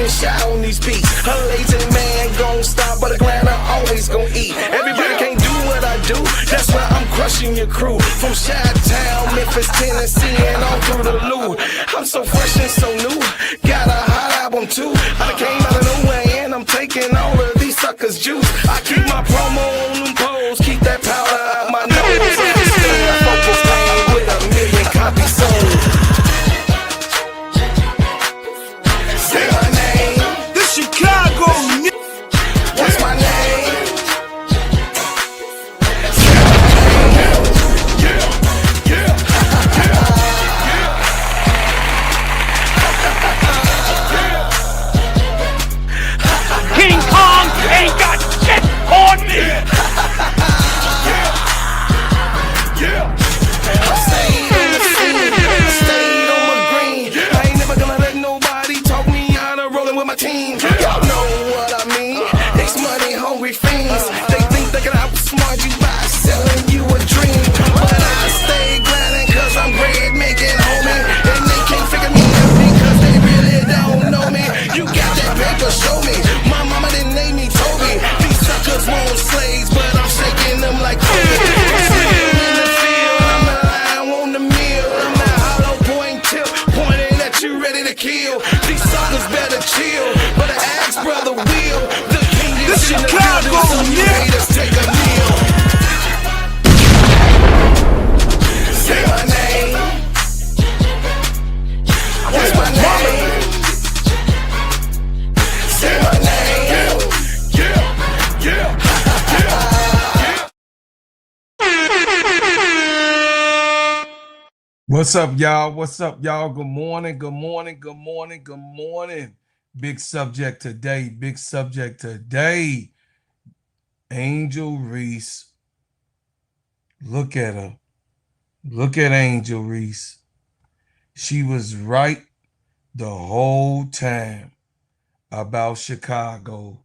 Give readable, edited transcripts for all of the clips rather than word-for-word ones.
been shot on these beats. A lazy man gon' stop, but Atlanta always gon' eat. Everybody can't do what I do, that's why I'm crushing your crew. From Chi-Town, Memphis, Tennessee, and all through the Lou. I'm so fresh and so new, got a hot album too. I came out of nowhere and I'm taking all of these suckers' juice. I keep my promo on them poles, keep that powder out my nose. Stay focused, man, with 1 million copies sold. Say my name, The Chicago Knicks. what's my name? King Kong ain't got shit on me. I stayed on the scene, I stayed on my green. I ain't never gonna let nobody talk me out of rolling with my team. Y'all know what I mean. It's money hungry fiends. They think they can outsmart you by selling you a dream. But I stay grinding cause I'm bread making, homie. And they can't figure me out because they really don't know me. You got that paper, show me. My mama didn't name me Toby. These suckers want slaves, but I'm shaking them like Kobe. I'm sleeping in the field, I'm the lion on the mill. I'm that hollow point tip, pointing at you ready to kill. These suckers better chill, but I ask brother Will, the king is in the Chicago building, so you Knicks. haters take a kneel. Say my name, what's my name? Say my name. What's up, y'all? What's up, y'all? Good morning, good morning, good morning, good morning. Big subject today, big subject today. Angel Reese. Look at her. Look at Angel Reese. She was right the whole time about Chicago.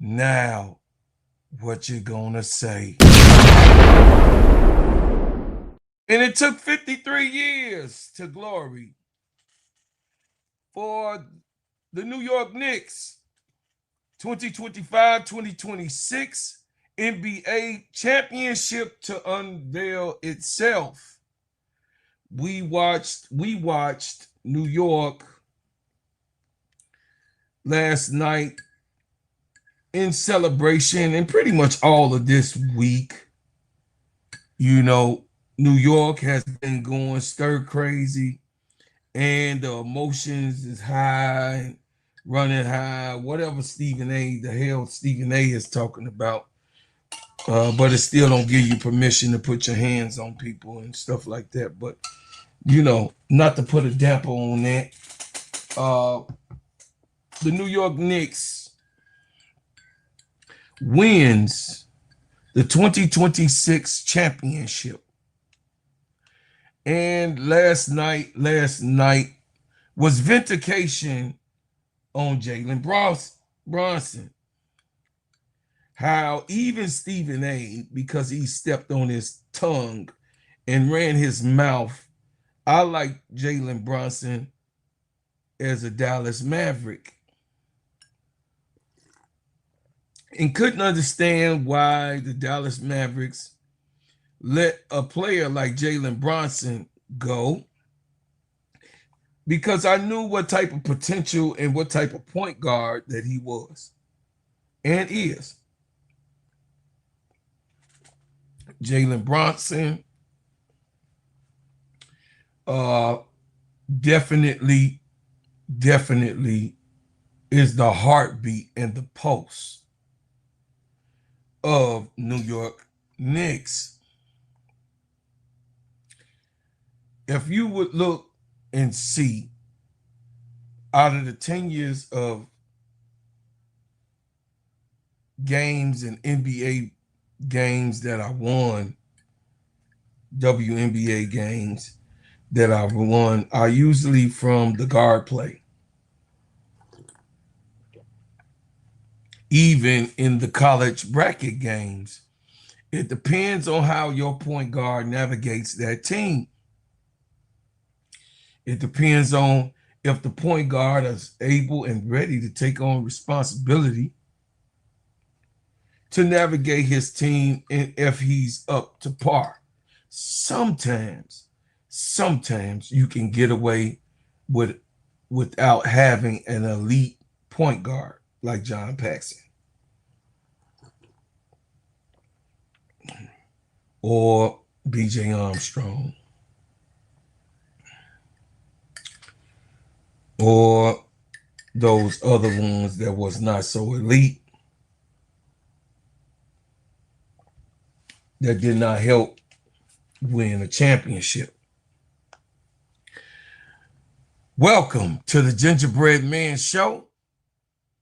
Now, what you gonna say? And it took 53 years to glory for the New York Knicks 2025-2026 NBA championship to unveil itself. We watched New York last night in celebration, and pretty much all of this week. You know, New York has been going stir crazy, and the emotions is high, running high, whatever the hell Stephen A is talking about. But it still don't give you permission to put your hands on people and stuff like that. But, you know, not to put a damper on that. The New York Knicks wins the 2026 championship. And last night was vindication on Jalen Brunson. How even Stephen A, because he stepped on his tongue and ran his mouth, I like Jalen Brunson as a Dallas Maverick. And couldn't understand why the Dallas Mavericks let a player like Jalen Brunson go, because I knew what type of potential and what type of point guard that he was and is. Jalen Brunson definitely is the heartbeat and the pulse of New York Knicks. If you would look and see, out of the 10 years of games and NBA games that I won, WNBA games that I've won, are usually from the guard play. Even in the college bracket games, it depends on how your point guard navigates that team. It depends on if the point guard is able and ready to take on responsibility to navigate his team, and if he's up to par. Sometimes you can get away without having an elite point guard like John Paxson or B.J. Armstrong or those other ones that was not so elite, that did not help win a championship. Welcome to the Gingerbread Man Show.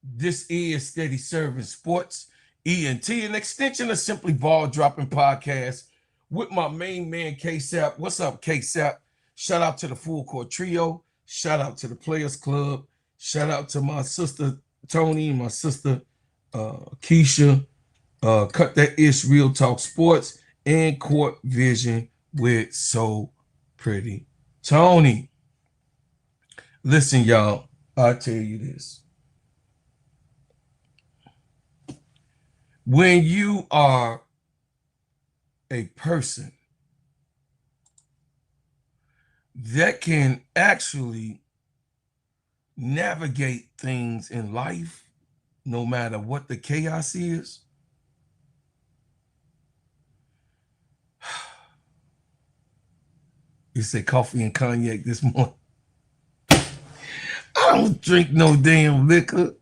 This is Steady Serving Sports, ENT, an extension of Simply Ball Dropping Podcast with my main man, K-Sap. What's up, K-Sap? Shout out to the Full Court Trio. Shout out to the Players Club. Shout out to my sister, Tony, and my sister, Keisha. Cut That Ish, Real Talk Sports, and Court Vision with So Pretty Tony. Listen, y'all, I'll tell you this. When you are a person that can actually navigate things in life, no matter what the chaos is, you say coffee and cognac this morning. I don't drink no damn liquor.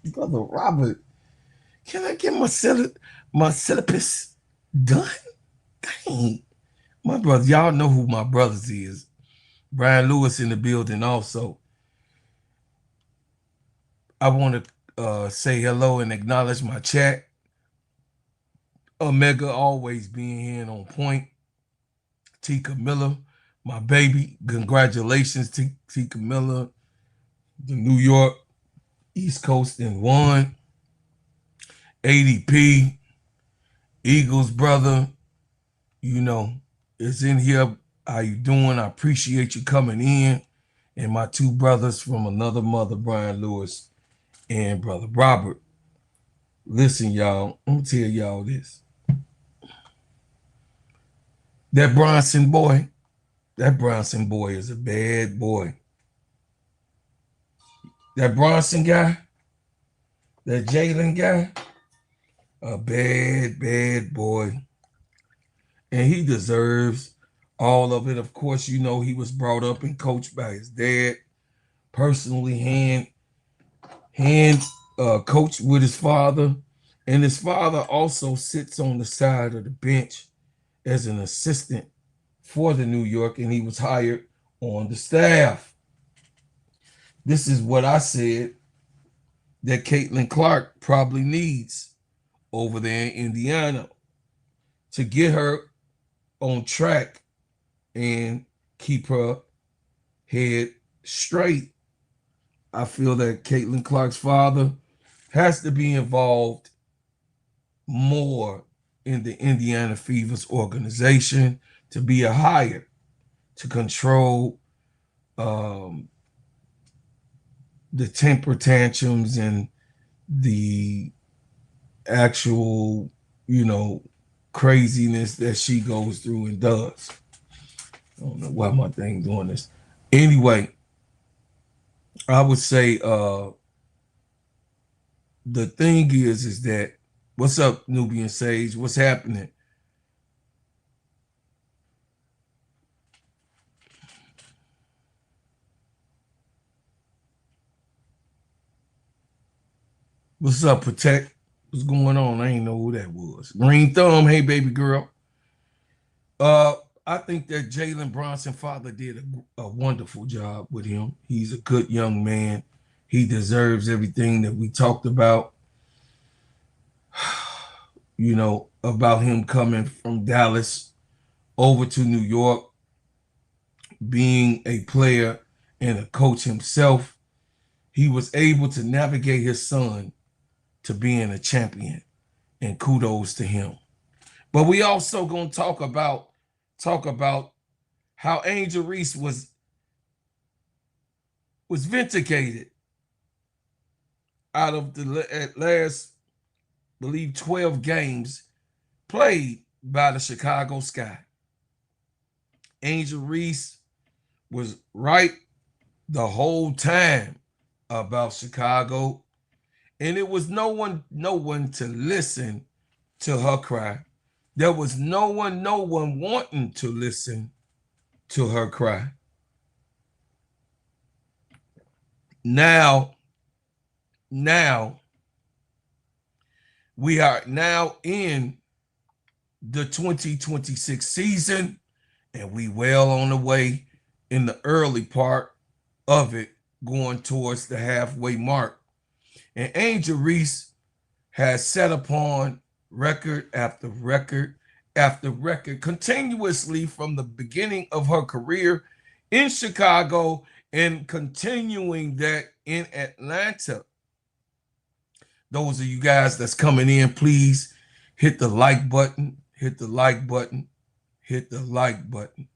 Brother Robert, can I get my syllabus done? Dang. My brother, y'all know who my brothers is. Brian Lewis in the building also. I want to say hello and acknowledge my chat. Omega always being here and on point. Tika Miller, my baby. Congratulations, Tika Miller. The New York East Coast and one. ADP, Eagles brother, you know, is in here. How you doing? I appreciate you coming in. And my two brothers from another mother, Brian Lewis and brother Robert. Listen, y'all, I'm gonna tell y'all this. That Bronson boy is a bad boy. That Bronson guy, that Jalen guy, a bad boy. And he deserves all of it. Of course, you know, he was brought up and coached by his dad, personally hand coached with his father. And his father also sits on the side of the bench as an assistant for the New York, and he was hired on the staff. This is what I said that Caitlin Clark probably needs over there in Indiana to get her on track and keep her head straight. I feel that Caitlin Clark's father has to be involved more in the Indiana Fever's organization, to be a hire, to control the temper tantrums and the actual, you know, craziness that she goes through and does. I don't know why my thing doing this. Anyway, I would say the thing is that, what's up, Nubian Sage? What's happening? What's up, Protect? What's going on? I ain't know who that was. Green Thumb, hey, baby girl. I think that Jalen Bronson's father did a wonderful job with him. He's a good young man. He deserves everything that we talked about, you know, about him coming from Dallas over to New York, being a player and a coach himself. He was able to navigate his son to being a champion, and kudos to him. But we also gonna talk about, 'Talk about how Angel Reese was was vindicated out of the last, I believe, 12 games played by the Chicago Sky. Angel Reese was right the whole time about Chicago, and it was no one to listen to her cry. There was no one wanting to listen to her cry. Now we are now in the 2026 season, and we well on the way in the early part of it, going towards the halfway mark. And Angel Reese has set upon record after record after record continuously from the beginning of her career in Chicago and continuing that in Atlanta. Those of you guys that's coming in, please hit the like button, hit the like button, hit the like button.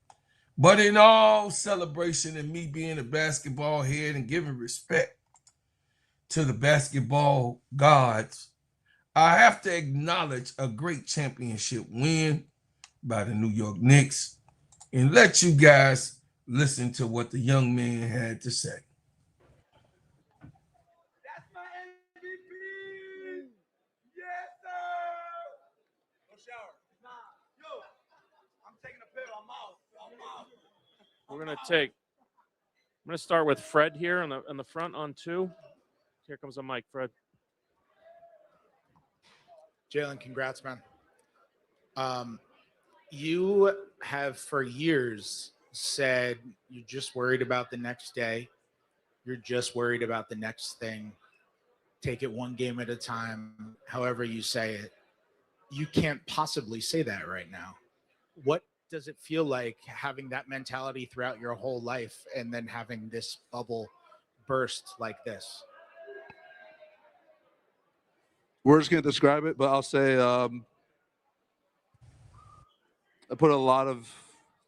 But in all celebration and me being a basketball head and giving respect to the basketball gods, I have to acknowledge a great championship win by the New York Knicks and let you guys listen to what the young man had to say. That's my MVP. Yes, sir. No shower. Nah. Yo, I'm taking a pill. I'm out. We're gonna start with Fred here on the front on 2. Here comes the mic, Fred. Jalen, congrats, man. You have for years said you're just worried about the next day. You're just worried about the next thing. Take it one game at a time, however you say it. You can't possibly say that right now. What does it feel like having that mentality throughout your whole life and then having this bubble burst like this? Words can't describe it, but I'll say I put a lot of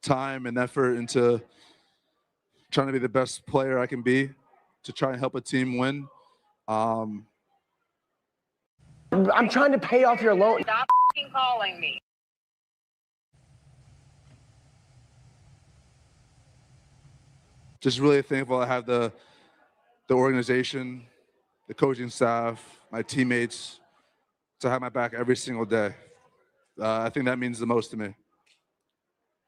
time and effort into trying to be the best player I can be to try and help a team win. I'm trying to pay off your loan. Stop calling me. Just really thankful I have the organization, the coaching staff, my teammates to have my back every single day. I think that means the most to me.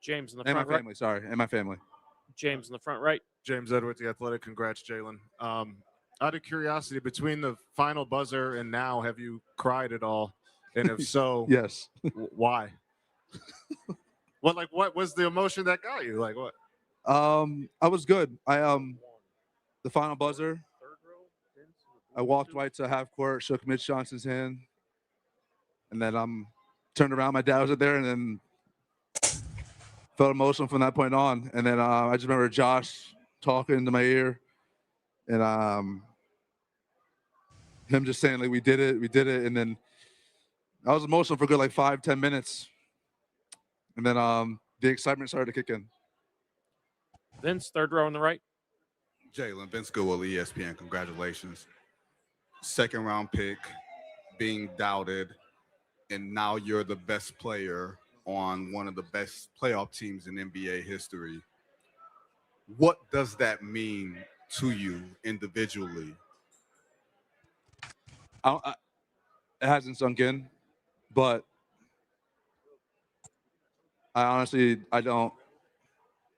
James in the And front my family, sorry, and my family. James in the front right. James Edwards, The Athletic. Congrats, Jalen. Out of curiosity, between the final buzzer and now, have you cried at all? And if so, Yes. Why? What was the emotion that got you? Like what? I was good. The final buzzer, I walked right to half court, shook Mitch Johnson's hand, and then turned around. My dad was there, and then felt emotional from that point on. And then I just remember Josh talking into my ear, and him just saying, like, we did it. And then I was emotional for a good, like, 5-10 minutes. And then the excitement started to kick in. Vince, third row on the right. Jalen, Vince Goodwill, ESPN, congratulations. Second round pick, being doubted, and now you're the best player on one of the best playoff teams in NBA history. What does that mean to you individually? It hasn't sunk in, but I honestly don't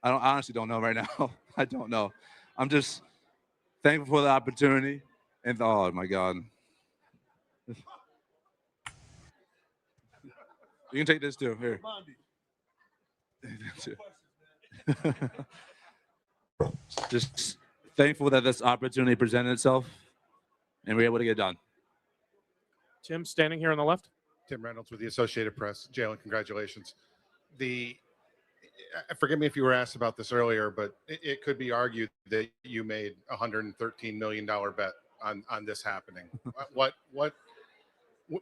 know right now. I don't know. I'm just thankful for the opportunity. And oh my God. You can take this too. Here. Just thankful that this opportunity presented itself and we were able to get it done. Tim standing here on the left. Tim Reynolds with the Associated Press. Jalen, congratulations. Forgive me if you were asked about this earlier, but it could be argued that you made a $113 million bet on this happening.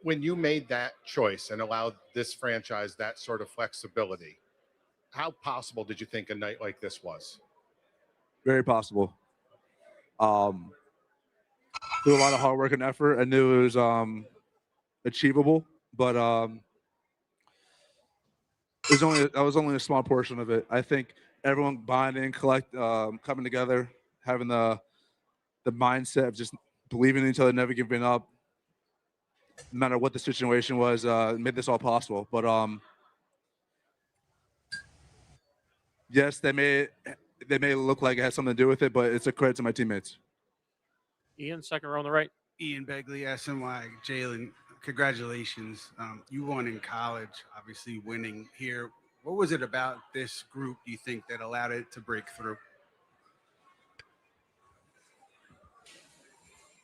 When you made that choice and allowed this franchise that sort of flexibility, how possible did you think a night like this was? Very possible. Through a lot of hard work and effort. I knew it was achievable, but that was only a small portion of it. I think everyone bonding, coming together, having the mindset of just believing in each other, never giving up, no matter what the situation was, made this all possible. But yes, they may look like it had something to do with it, but it's a credit to my teammates. Ian, second row on the right. Ian Begley, SNY. Jalen, congratulations. You won in college, obviously winning here. What was it about this group, do you think, that allowed it to break through?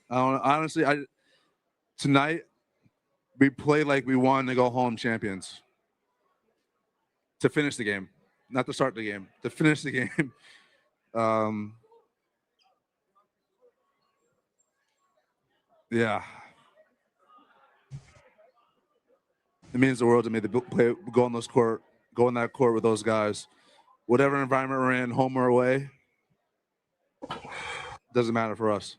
Honestly, tonight we played like we won to go home champions. To finish the game, not to start the game. To finish the game. Yeah. It means the world to me to go on that court with those guys. Whatever environment we're in, home or away, doesn't matter for us.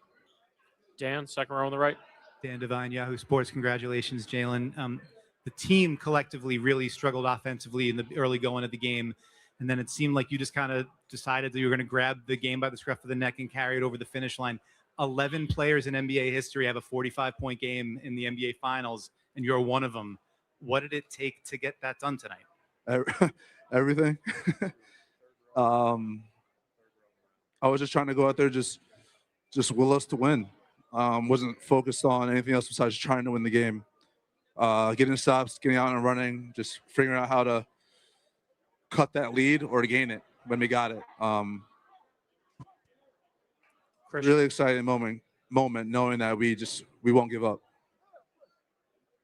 Dan, second row on the right. Dan Devine, Yahoo Sports. Congratulations, Jalen. The team collectively really struggled offensively in the early going of the game. And then it seemed like you just kind of decided that you were going to grab the game by the scruff of the neck and carry it over the finish line. 11 players in NBA history have a 45-point game in the NBA Finals, and you're one of them. What did it take to get that done tonight? Everything. I was just trying to go out there, just will us to win. Wasn't focused on anything else besides trying to win the game. Getting stops, getting out and running, just figuring out how to cut that lead or to gain it when we got it. Really exciting moment knowing that we won't give up.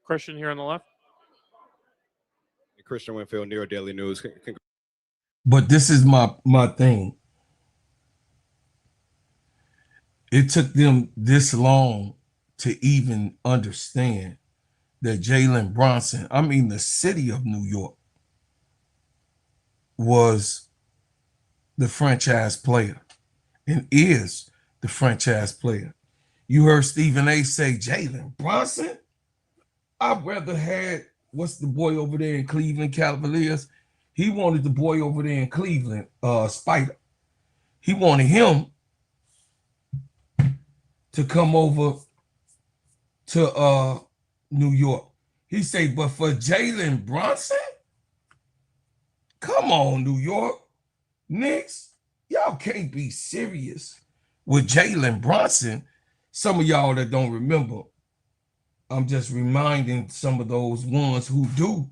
Christian here on the left. Christian Winfield, New York Daily News. But this is my thing. It took them this long to even understand that Jalen Brunson, I mean the city of New York, was the franchise player and is the franchise player. You heard Stephen A say, Jalen Brunson? I'd rather had, what's the boy over there in Cleveland Cavaliers? He wanted the boy over there in Cleveland, Spider. He wanted him to come over to New York. He said, but for Jalen Brunson? Come on, New York. Knicks, y'all can't be serious with Jalen Brunson. Some of y'all that don't remember, I'm just reminding some of those ones who do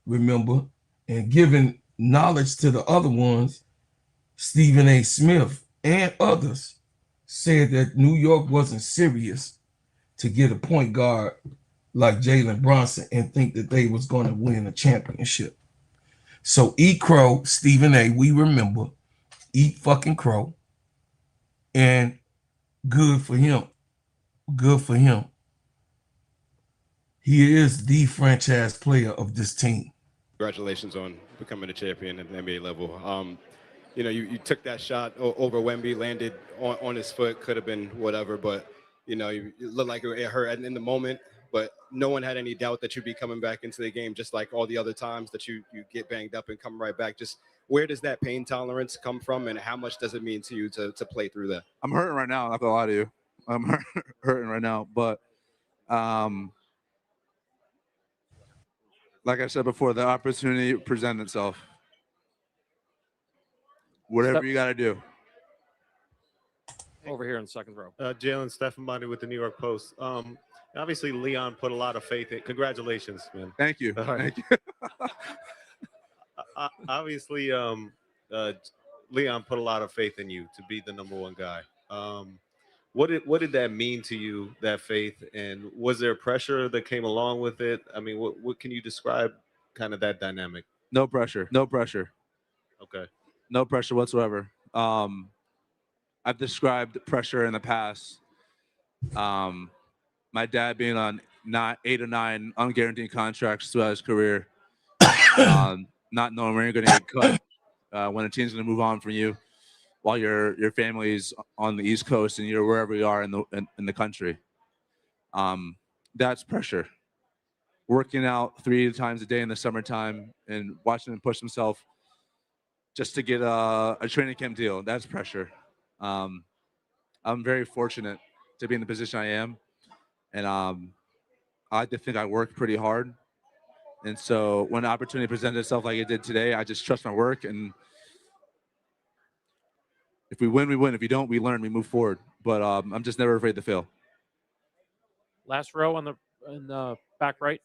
remember and giving knowledge to the other ones. Stephen A. Smith and others said that New York wasn't serious to get a point guard like Jalen Brunson and think that they was going to win a championship. So eat crow, Stephen A., we remember, eat fucking crow, and good for him. Good for him. He is the franchise player of this team. Congratulations on becoming a champion at the NBA level. You took that shot over Wemby, landed on his foot, could have been whatever, but, you looked like it hurt in the moment, but no one had any doubt that you'd be coming back into the game, just like all the other times that you get banged up and come right back. Just where does that pain tolerance come from, and how much does it mean to you to play through that? I'm hurting right now, I'm not gonna lie to you. I'm hurting right now, but like I said before, the opportunity presented itself. Whatever you got to do. Over here in the second row. Jalen Stephanbody with the New York Post. Obviously, Leon put a lot of faith in. Congratulations, man. Thank you. Right. Thank you. Obviously, Leon put a lot of faith in you to be the #1 guy. What did that mean to you, that faith? And was there pressure that came along with it? I mean, what can you describe kind of that dynamic? No pressure. No pressure. Okay. No pressure whatsoever. I've described pressure in the past. My dad being on 8 or 9 unguaranteed contracts throughout his career, not knowing when you're going to get cut, when a team's going to move on from you. while your family's on the East Coast and you're wherever you are in the country. That's pressure. Working out 3 times a day in the summertime and watching him push himself just to get a training camp deal, that's pressure. I'm very fortunate to be in the position I am, and I like to think I work pretty hard. And so when the opportunity presented itself like it did today, I just trust my work, and if we win, we win. If we don't, we learn, we move forward. But I'm just never afraid to fail. Last row on in the back right.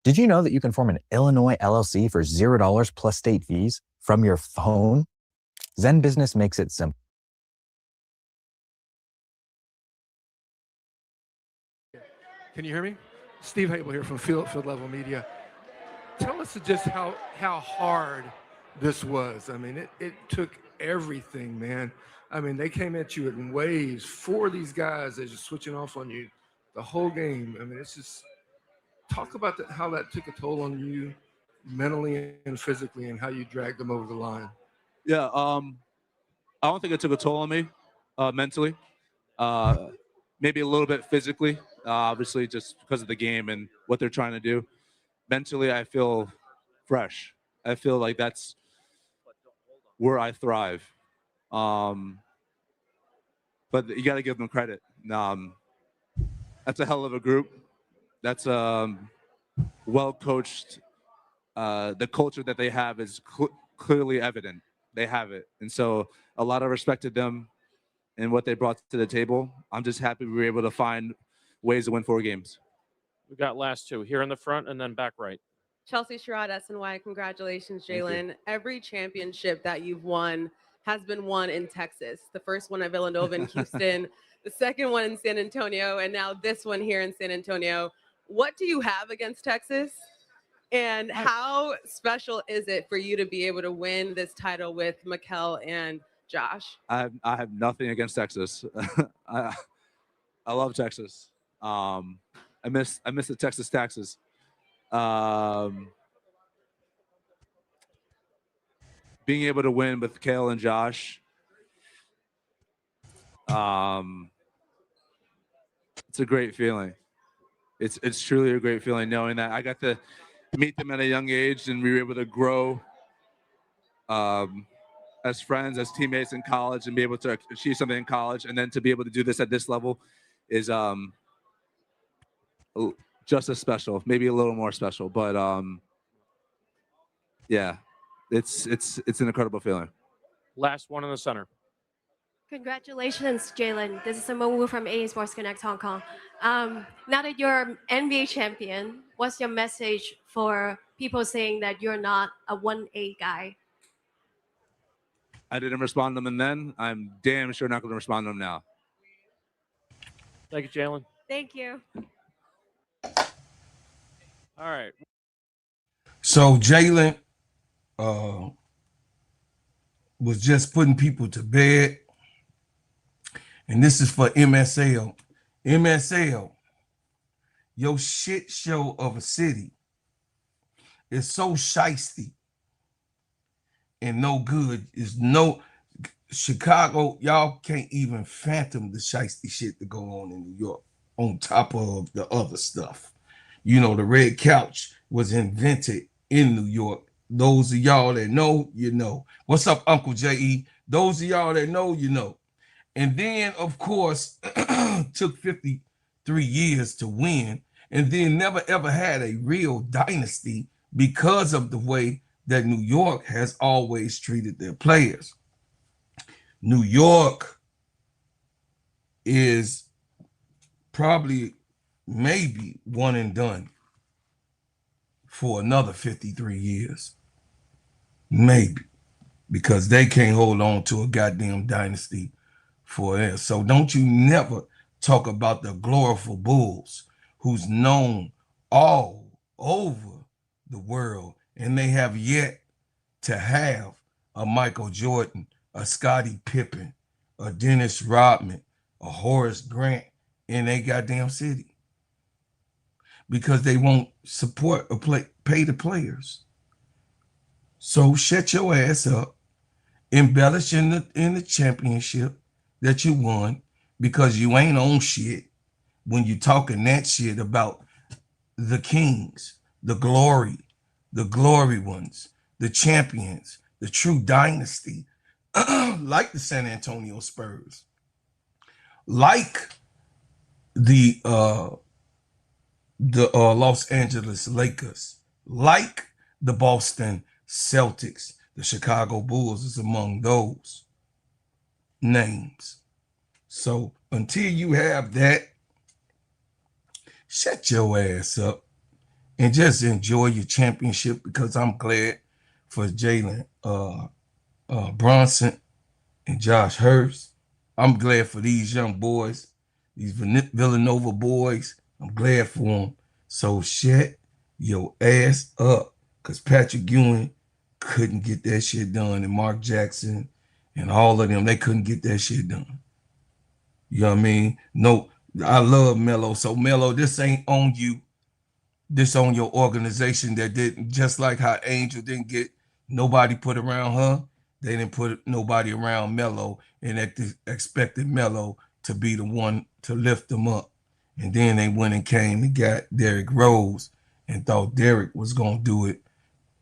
Did you know that you can form an Illinois LLC for $0 plus state fees from your phone? Zen Business makes it simple. Can you hear me? Steve Hable here from Field Level Media. Tell us just how hard this was. I mean, it took everything, man. I mean, they came at you in waves. 4 of these guys that are switching off on you the whole game. I mean, it's just talk about how that took a toll on you mentally and physically, and how you dragged them over the line. Yeah, I don't think it took a toll on me mentally. Maybe a little bit physically, obviously, just because of the game and what they're trying to do. Mentally, I feel fresh. I feel like that's where I thrive. But you got to give them credit. That's a hell of a group. That's well coached. The culture that they have is clearly evident. They have it. And so a lot of respect to them and what they brought to the table. I'm just happy we were able to find ways to win 4 games. We got last 2 here in the front and then back right. Chelsea Sherrod, SNY. Congratulations, Thank you. Jalen. Every championship that you've won has been won in Texas. The first one at Villanova in Houston, the second one in San Antonio, and now this one here in San Antonio. What do you have against Texas? And how special is it for you to be able to win this title with Mikel and Josh? I have nothing against Texas. I love Texas. I miss the Texas taxes. Being able to win with Kale and Josh, it's a great feeling. It's truly a great feeling knowing that I got to meet them at a young age and we were able to grow as friends, as teammates in college, and be able to achieve something in college, and then to be able to do this at this level is just as special, maybe a little more special. But yeah, it's an incredible feeling. Last one in the center. Congratulations, Jalen. This is Simone Wu from AA Sports Connect Hong Kong. Now that you're NBA champion, what's your message for people saying that you're not a 1A guy? I didn't respond to them then. I'm damn sure not going to respond to them now. Thank you, Jalen. Thank you. All right. So Jalen was just putting people to bed. And this is for MSL. MSL, your shit show of a city is so shiesty and no good. Is no Chicago, y'all can't even fathom the shiesty shit that go on in New York on top of the other stuff. You know, the red couch was invented in New York. Those of y'all that know, you know. What's up, Uncle J.E.? Those of y'all that know, you know. And then, of course, took 53 years to win, and then never ever had a real dynasty because of the way that New York has always treated their players. New York is probably maybe one and done for another 53 years. Maybe. Because they can't hold on to a goddamn dynasty for it. So don't you never talk about the glorious Bulls, who's known all over the world, and they have yet to have a Michael Jordan, a Scottie Pippen, a Dennis Rodman, a Horace Grant in a goddamn city, because they won't support or pay the players. So shut your ass up embellish in the championship that you won, because you ain't on shit when you talking that shit about the kings, the glory ones, the champions, the true dynasty, like the San Antonio Spurs, like the Los Angeles Lakers, like the Boston Celtics, the Chicago Bulls is among those names. So until you have that, shut your ass up and just enjoy your championship, because I'm glad for Jalen Brunson and Josh Hurst. I'm glad for these young boys, these Villanova boys. I'm glad for them. So shut your ass up, because Patrick Ewing couldn't get that shit done, and Mark Jackson and all of them, they couldn't get that shit done. You know what I mean? No, I love Melo. So Melo, this ain't on you. This on your organization that didn't, just like how Angel didn't get nobody put around her, they didn't put nobody around Melo, and expected Melo to be the one to lift them up. And then they went and came and got Derrick Rose and thought Derrick was going to do it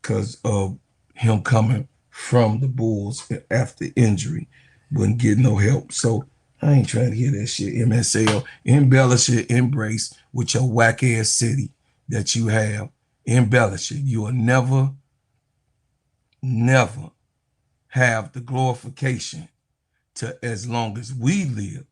because of him coming from the Bulls after injury. Wouldn't get no help. So I ain't trying to hear that shit. MSL, embellish it, embrace with your whack ass city that you have. Embellish it. You will never, never have the glorification to, as long as we live,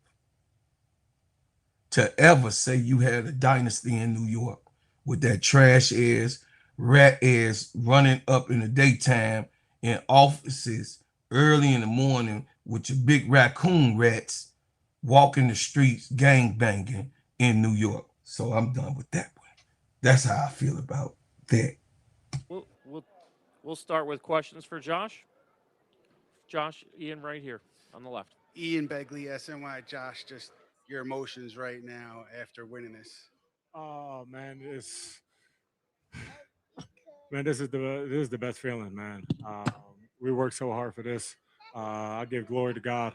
to ever say you had a dynasty in New York with that trash ass, rat ass running up in the daytime in offices early in the morning with your big raccoon rats walking the streets gang banging in New York. So I'm done with that one. That's how I feel about that. We'll start with questions for Josh. Josh, Ian right here on the left. Ian Begley, SNY. Josh, just your emotions right now after winning this. Oh man, this is the best feeling, man. We worked so hard for this. I give glory to God.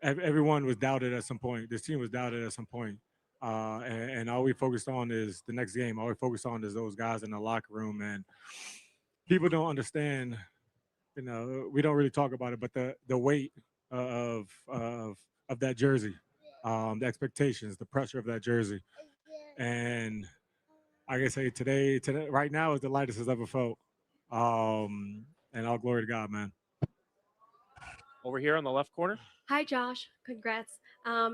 Everyone was doubted at some point. This team was doubted at some point. And all we focused on is the next game. All we focused on is those guys in the locker room. And people don't understand, we don't really talk about it, but the weight of that jersey, the expectations, the pressure of that jersey. And I can say today, right now is the lightest it's ever felt. And all glory to God, man. Over here on the left corner. Hi, Josh. Congrats.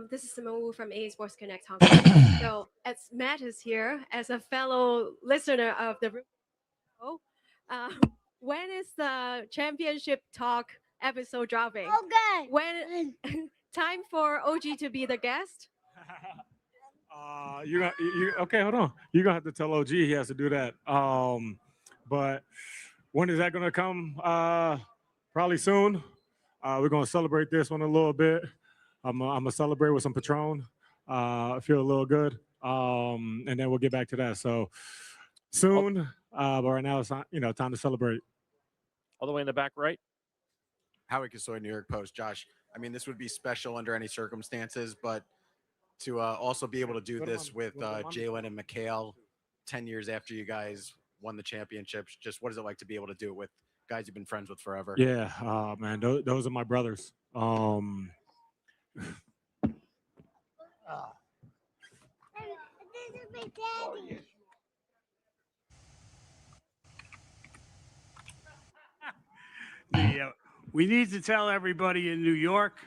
This is Simone Wu from A Sports Connect Hong Kong. So, as Matt is here, as a fellow listener of the show, when is the championship talk episode dropping? Okay. When time for OG to be the guest? Okay, hold on. You're gonna have to tell OG he has to do that. But when is that gonna come? Probably soon. We're gonna celebrate this one a little bit. I'm gonna celebrate with some Patron. Feel a little good. And then we'll get back to that. So soon. But right now it's not, time to celebrate. All the way in the back right. Howie Kasoy, New York Post. Josh, I mean, this would be special under any circumstances, but to also be able to do this with Jalen and Mikhail 10 years after you guys won the championships, just what is it like to be able to do it with guys you've been friends with forever? Yeah, man, those are my brothers. We need to tell everybody in New York,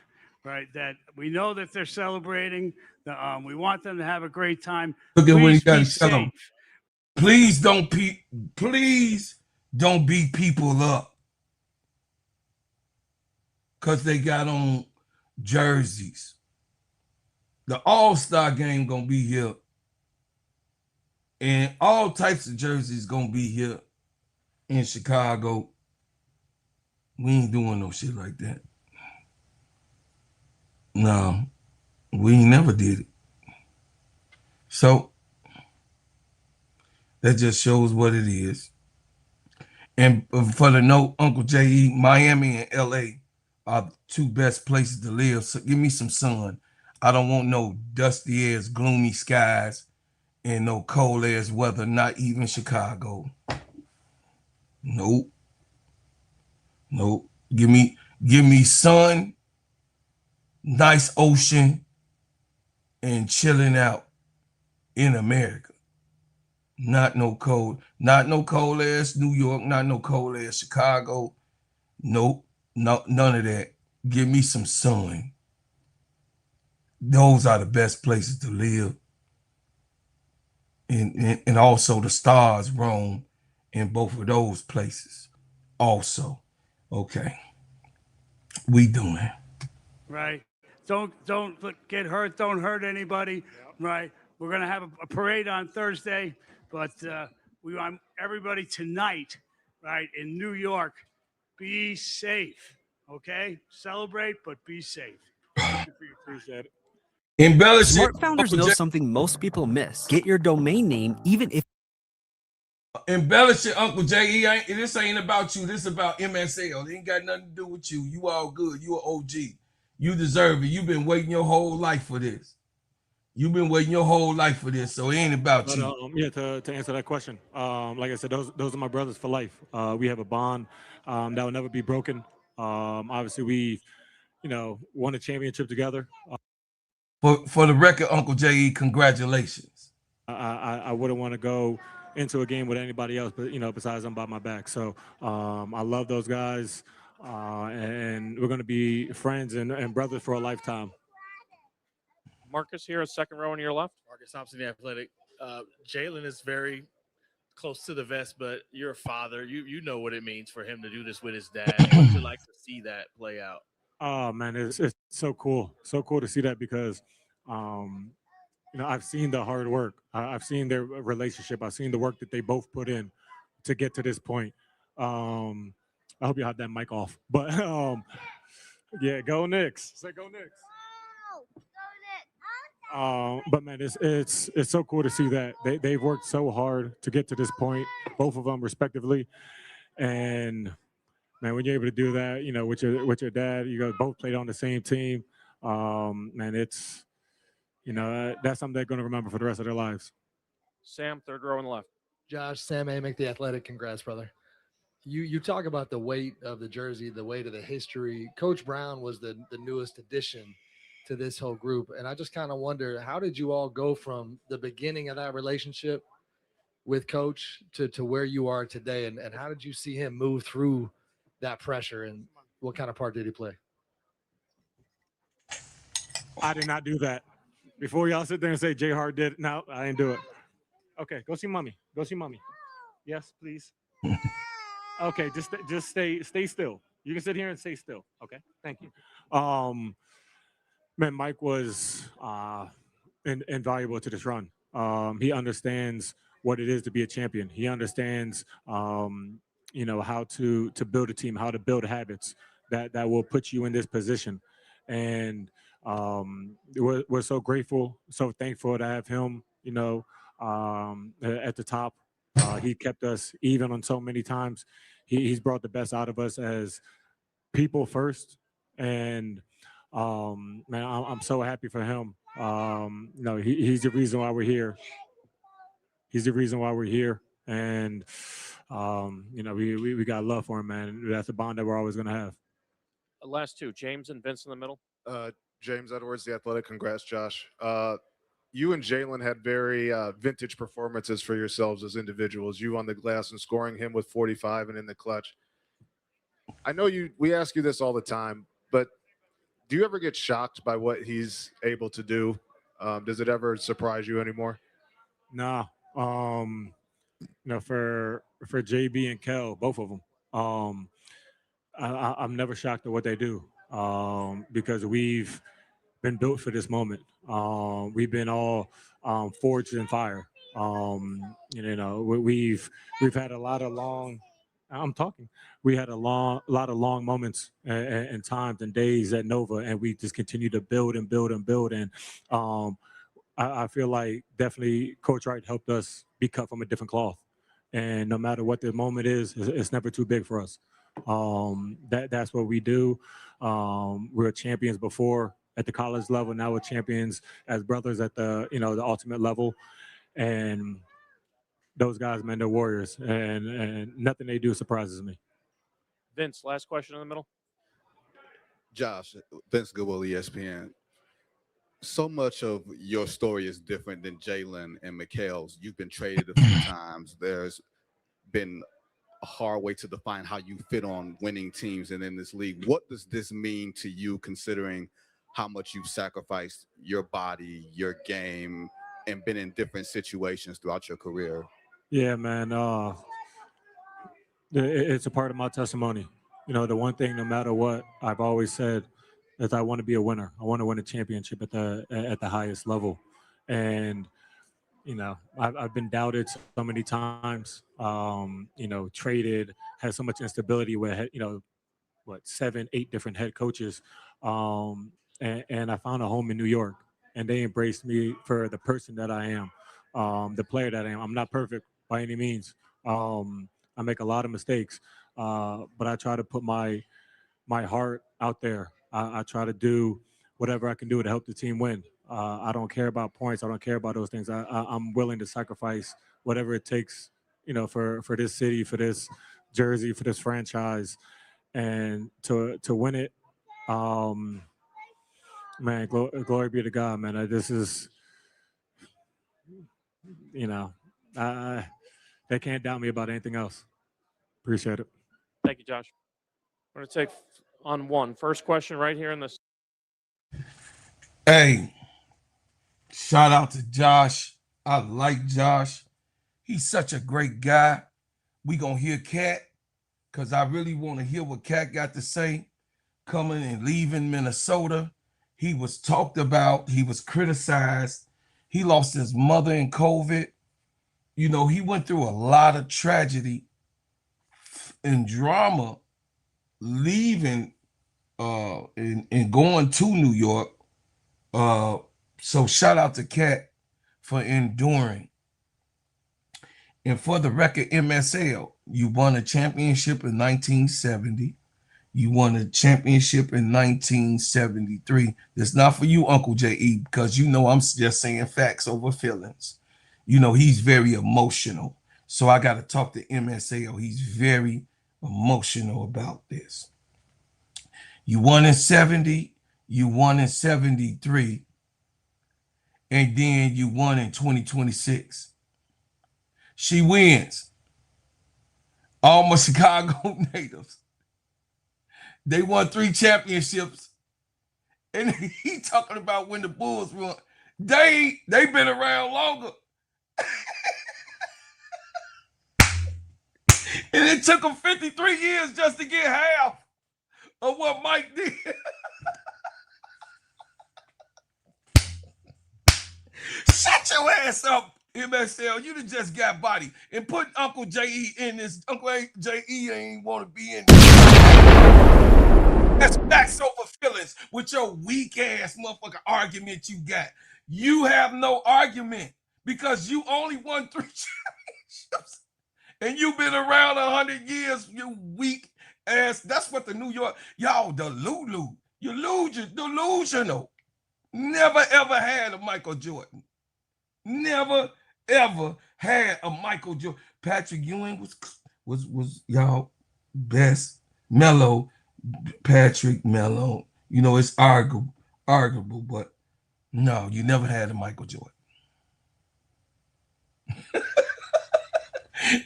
right, that we know that they're celebrating. We want them to have a great time. Look at what he got to Please tell be them. safe. Please don't beat people up because they got on jerseys. The All-Star game gonna be here, and all types of jerseys gonna be here in Chicago. We ain't doing no shit like that. No, we ain't never did it. So that just shows what it is. And for the note, Uncle J.E., Miami and L.A. are the two best places to live. So give me some sun. I don't want no dusty ass, gloomy skies, and no cold ass weather, not even Chicago. Nope. Nope. Give me sun, nice ocean, and chilling out in America. Not no cold ass New York, not no cold ass Chicago. Nope. No, none of that. Give me some sun. Those are the best places to live. And also the stars roam in both of those places. Also. Okay. We doing. Right. Don't get hurt. Don't hurt anybody. Right. We're gonna have a parade on Thursday, but we want everybody tonight, right, in New York. Be safe. Okay. Celebrate, but be safe. Appreciate it. Embellish Smart it. founders know something most people miss. Get your domain name, even if Embellish it, Uncle J.E. This ain't about you. This about MSL. It ain't got nothing to do with you. You all good. You an OG. You deserve it. You've been waiting your whole life for this. You've been waiting your whole life for this, so it ain't about But, you. yeah, to answer that question, like I said, those are my brothers for life. We have a bond that will never be broken. Obviously, we, won a championship together. For the record, Uncle J.E., congratulations. I wouldn't want to go into a game with anybody else, but besides them by my back. So I love those guys, and we're going to be friends and brothers for a lifetime. Marcus here, second row on your left. Marcus Thompson, the athletic. Jalen is very close to the vest, but you're a father. You know what it means for him to do this with his dad. What's it like to see that play out? Oh man, it's so cool to see that because I've seen the hard work. I've seen their relationship. I've seen the work that they both put in to get to this point. I hope you have that mic off. But yeah, go Knicks. Say go Knicks. But man, it's so cool to see that they've worked so hard to get to this point, both of them respectively. And man, when you're able to do that, with your dad, you guys both played on the same team. Man, it's that's something they're going to remember for the rest of their lives. Sam, third row on the left. Josh, Sam Amick, the athletic. Congrats, brother. You talk about the weight of the jersey, the weight of the history. Coach Brown was the newest addition to this whole group. And I just kind of wonder, how did you all go from the beginning of that relationship with Coach to where you are today? And how did you see him move through that pressure? And what kind of part did he play? I did not do that. Before y'all sit there and say Jay Hart did, no, I didn't do it. Okay, go see mommy. Go see mommy. Yes, please. Okay, just stay still. You can sit here and stay still. Okay, thank you. Man, Mike was invaluable to this run. He understands what it is to be a champion. He understands, how to build a team, how to build habits that will put you in this position. And we're so grateful, so thankful to have him, at the top. He kept us even on so many times. He's brought the best out of us as people first. And man, I'm so happy for him. He's the reason why we're here. He's the reason why we're here. And, we got love for him, man. That's a bond that we're always going to have. Last two, James and Vince in the middle. James Edwards, the athletic. Congrats, Josh. You and Jalen had very vintage performances for yourselves as individuals. You on the glass and scoring, him with 45 and in the clutch. I know we ask you this all the time, but do you ever get shocked by what he's able to do? Does it ever surprise you anymore? No. For JB and Kel, both of them, I'm never shocked at what they do because we've been built for this moment. We've been all forged in fire. We've had a lot of long. I'm talking. We had a lot of long moments and times and days at Nova, and we just continue to build and build and build. And I feel like definitely Coach Wright helped us be cut from a different cloth. And no matter what the moment is, it's never too big for us. That's what we do. We were champions before at the college level. Now we're champions as brothers at the the ultimate level. And those guys, man, they're warriors, and nothing they do surprises me. Vince, last question in the middle. Josh, Vince Goodwill, ESPN. So much of your story is different than Jalen and Mikhail's. You've been traded a few times. There's been a hard way to define how you fit on winning teams and in this league. What does this mean to you, considering how much you've sacrificed your body, your game, and been in different situations throughout your career? Yeah, man. It's a part of my testimony. The one thing, no matter what, I've always said is I want to be a winner. I want to win a championship at the highest level. And I've been doubted so many times. Traded, had so much instability with 7, 8 different head coaches, and I found a home in New York, and they embraced me for the person that I am, the player that I am. I'm not perfect by any means. I make a lot of mistakes, but I try to put my heart out there. I try to do whatever I can do to help the team win. I don't care about points. I don't care about those things. I'm willing to sacrifice whatever it takes, for this city, for this jersey, for this franchise, and to win it. Man, glory be to God, man. This is, they can't doubt me about anything else. Appreciate it. Thank you, Josh. We're going to take on one. First question right here in this. Hey, shout out to Josh. I like Josh. He's such a great guy. We going to hear Cat, because I really want to hear what Cat got to say coming and leaving Minnesota. He was talked about. He was criticized. He lost his mother in COVID. He went through a lot of tragedy and drama leaving and going to New York. So shout out to Cat for enduring. And for the record, MSL, you won a championship in 1970. You won a championship in 1973. That's not for you, Uncle J.E., because I'm just saying facts over feelings. He's very emotional. So I got to talk to MSL. He's very emotional about this. You won in 70, you won in 73, and then you won in 2026. She wins. All my Chicago natives. They won 3 championships. And he talking about when the Bulls won. They've been around longer. And it took them 53 years just to get half of what Mike did. Shut your ass up, MSL. You just got body. And put Uncle J.E. in this. Uncle J.E. ain't want to be in this. That's facts over feelings with your weak ass motherfucker argument you got. You have no argument because you only won 3 championships. And you've been around 100 years, you weak ass. That's what the New York, y'all, the Lulu. You're delusional. Never ever had a Michael Jordan. Never ever had a Michael Jordan. Patrick Ewing was y'all best. Melo, Patrick, Melo. It's arguable, but no, you never had a Michael Jordan.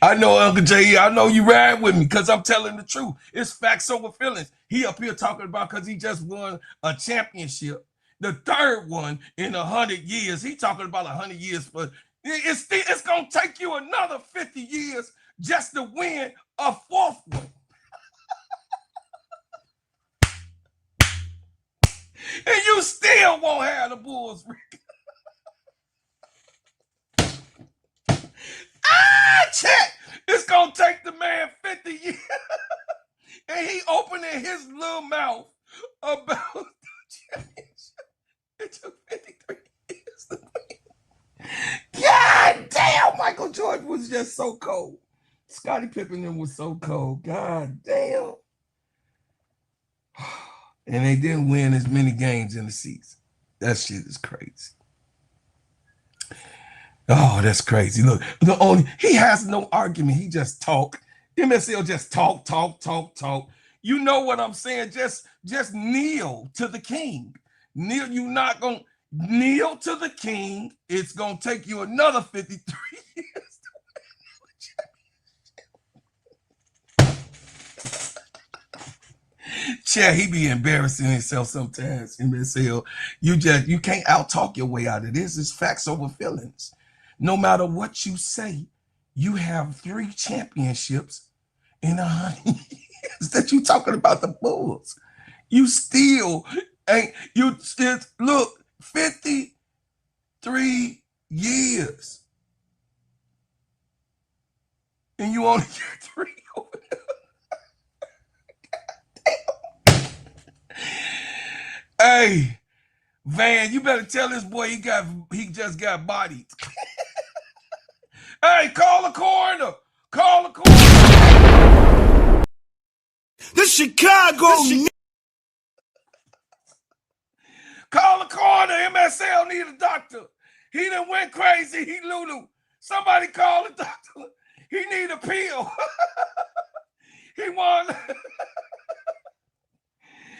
I know, Uncle J.E., I know you ride with me because I'm telling the truth. It's facts over feelings. He up here talking about because he just won a championship, the 3rd one in 100 years. He talking about 100 years, but it's going to take you another 50 years just to win a 4th one. And you still won't have the Bulls. Check. It's going to take the man 50 years. And he opening his little mouth about the championship. It took 53 years to win. God damn, Michael Jordan was just so cold. Scottie Pippen was so cold. God damn. And they didn't win as many games in the season. That shit is crazy. Oh, that's crazy. Look, he has no argument. He just talk. MSL just talk. You know what I'm saying? Just kneel to the king. Kneel. You not gonna kneel to the king. It's gonna take you another 53 years. Chad, he be embarrassing himself sometimes. MSL, you can't out-talk your way out of this. It's facts over feelings. No matter what you say, you have 3 championships in 100 years that you talking about the Bulls. You still ain't, you still, look, 53 years. And you only get 3 over there. Hey, Van, you better tell this boy he just got bodied. Hey, call the coroner. Call the coroner. The Chicago. Call the coroner. MSL need a doctor. He done went crazy. He Lulu. Somebody call the doctor. He need a pill. He won.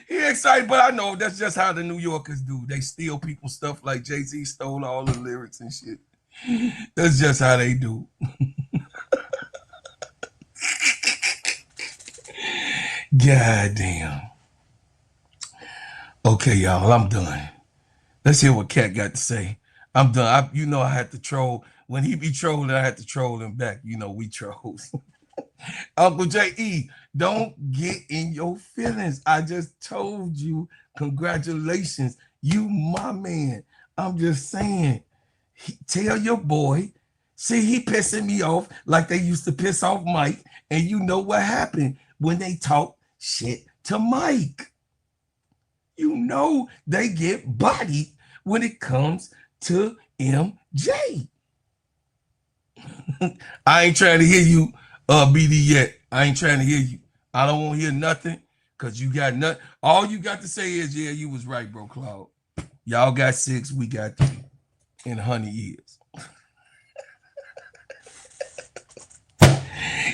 He excited, but I know that's just how the New Yorkers do. They steal people's stuff like Jay-Z stole all the lyrics and shit. That's just how they do. God damn. Okay, y'all, I'm done. Let's hear what Cat got to say. I'm done. You know I had to troll. When he be trolling, I had to troll him back. You know, we trolls. Uncle J.E., don't get in your feelings. I just told you, congratulations. You my man. I'm just saying, tell your boy. See, he pissing me off like they used to piss off Mike. And you know what happened when they talk shit to Mike. You know they get bodied when it comes to MJ. I ain't trying to hear you, BD yet. I ain't trying to hear you. I don't want to hear nothing because you got nothing. All you got to say is, yeah, you was right, bro, Claude. Y'all got 6, we got 3 in 100 years.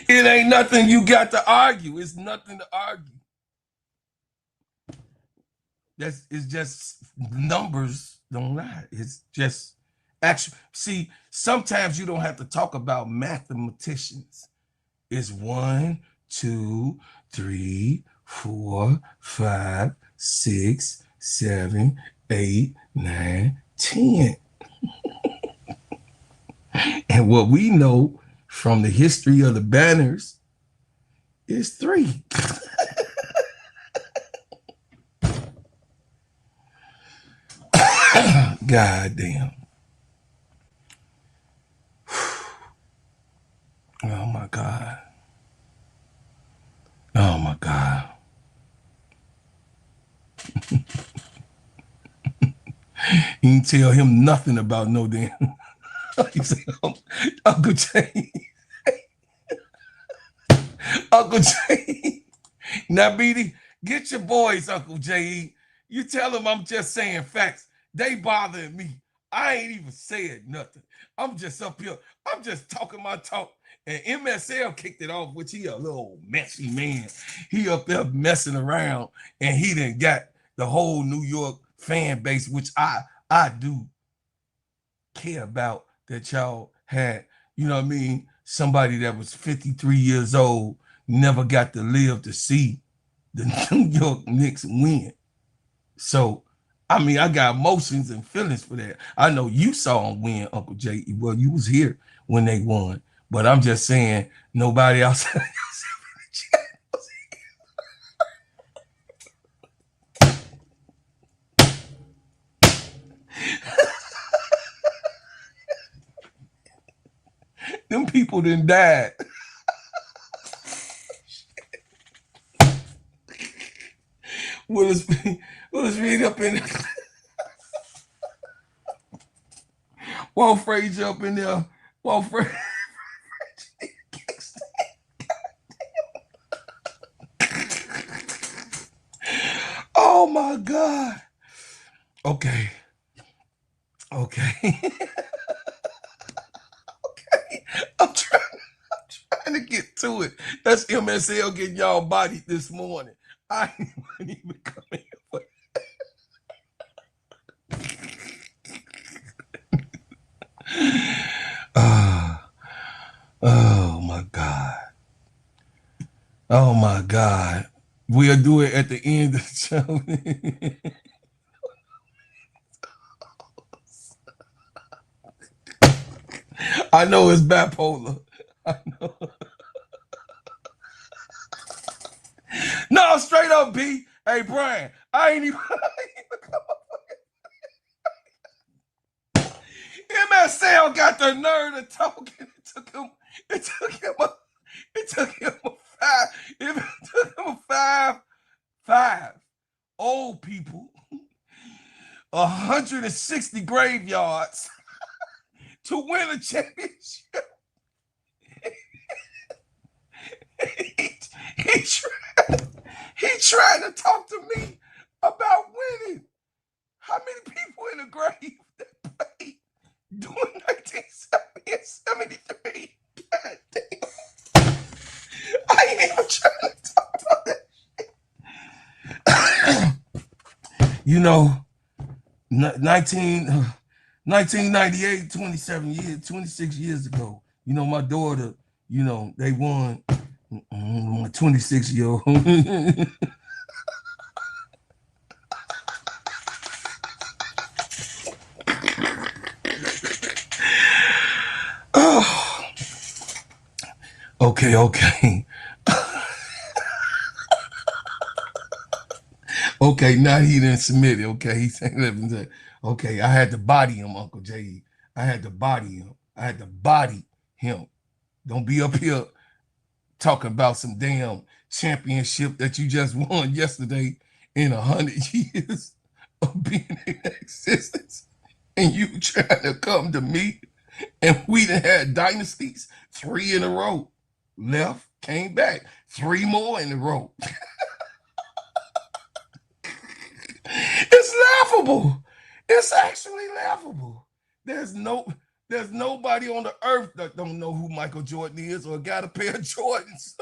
It ain't nothing you got to argue. It's nothing to argue. It's just numbers don't lie. It's just actually. See, sometimes you don't have to talk about mathematicians. It's 1, 2, 3, 4, 5, 6, 7, 8, 9, 10. And what we know from the history of the banners is 3. God damn. Oh my God. Oh my God. You ain't tell him nothing about no damn. He said, Uncle J. Uncle J. Now, BD, get your boys, Uncle J. You tell them I'm just saying facts. They bothering me. I ain't even said nothing. I'm just up here. I'm just talking my talk. And MSL kicked it off, which he a little messy man. He up there messing around, and he done got the whole New York fan base, which I do care about, that y'all had, you know what I mean, somebody that was 53 years old, never got to live to see the New York Knicks win. So, I mean, I got emotions and feelings for that. I know you saw them win, Uncle J. Well, you was here when they won. But I'm just saying, nobody outside them people done died. Willis Reed up in there. Walt Frazier up in there. Walt Frazier. God. Okay. Okay. Okay. I'm trying to get to it. That's MSL getting y'all bodied this morning. I ain't even coming here for oh my God. Oh my God. We'll do it at the end of the show. I know it's bipolar. I know. No, straight up, B. Hey, Brian, I ain't even come up. MSL got the nerve to talk. It took him five old people, 160 graveyards to win a championship. He tried to talk to me about winning. How many people in the grave that played during 1970 and 73? God damn. I ain't even trying to talk about that shit. You know, 1998, 26 years ago, you know, my daughter, you know, they won my 26-year-old. Oh. Okay. Okay, now he didn't submit it. Okay, he said, okay, I had to body him, Uncle J. I had to body him. I had to body him. Don't be up here talking about some damn championship that you just won yesterday in 100 years of being in existence. And you trying to come to me, and we done had dynasties 3 in a row. Left, came back, 3 more in a row. It's laughable. It's actually laughable. There's nobody on the earth that don't know who Michael Jordan is or got a pair of Jordans.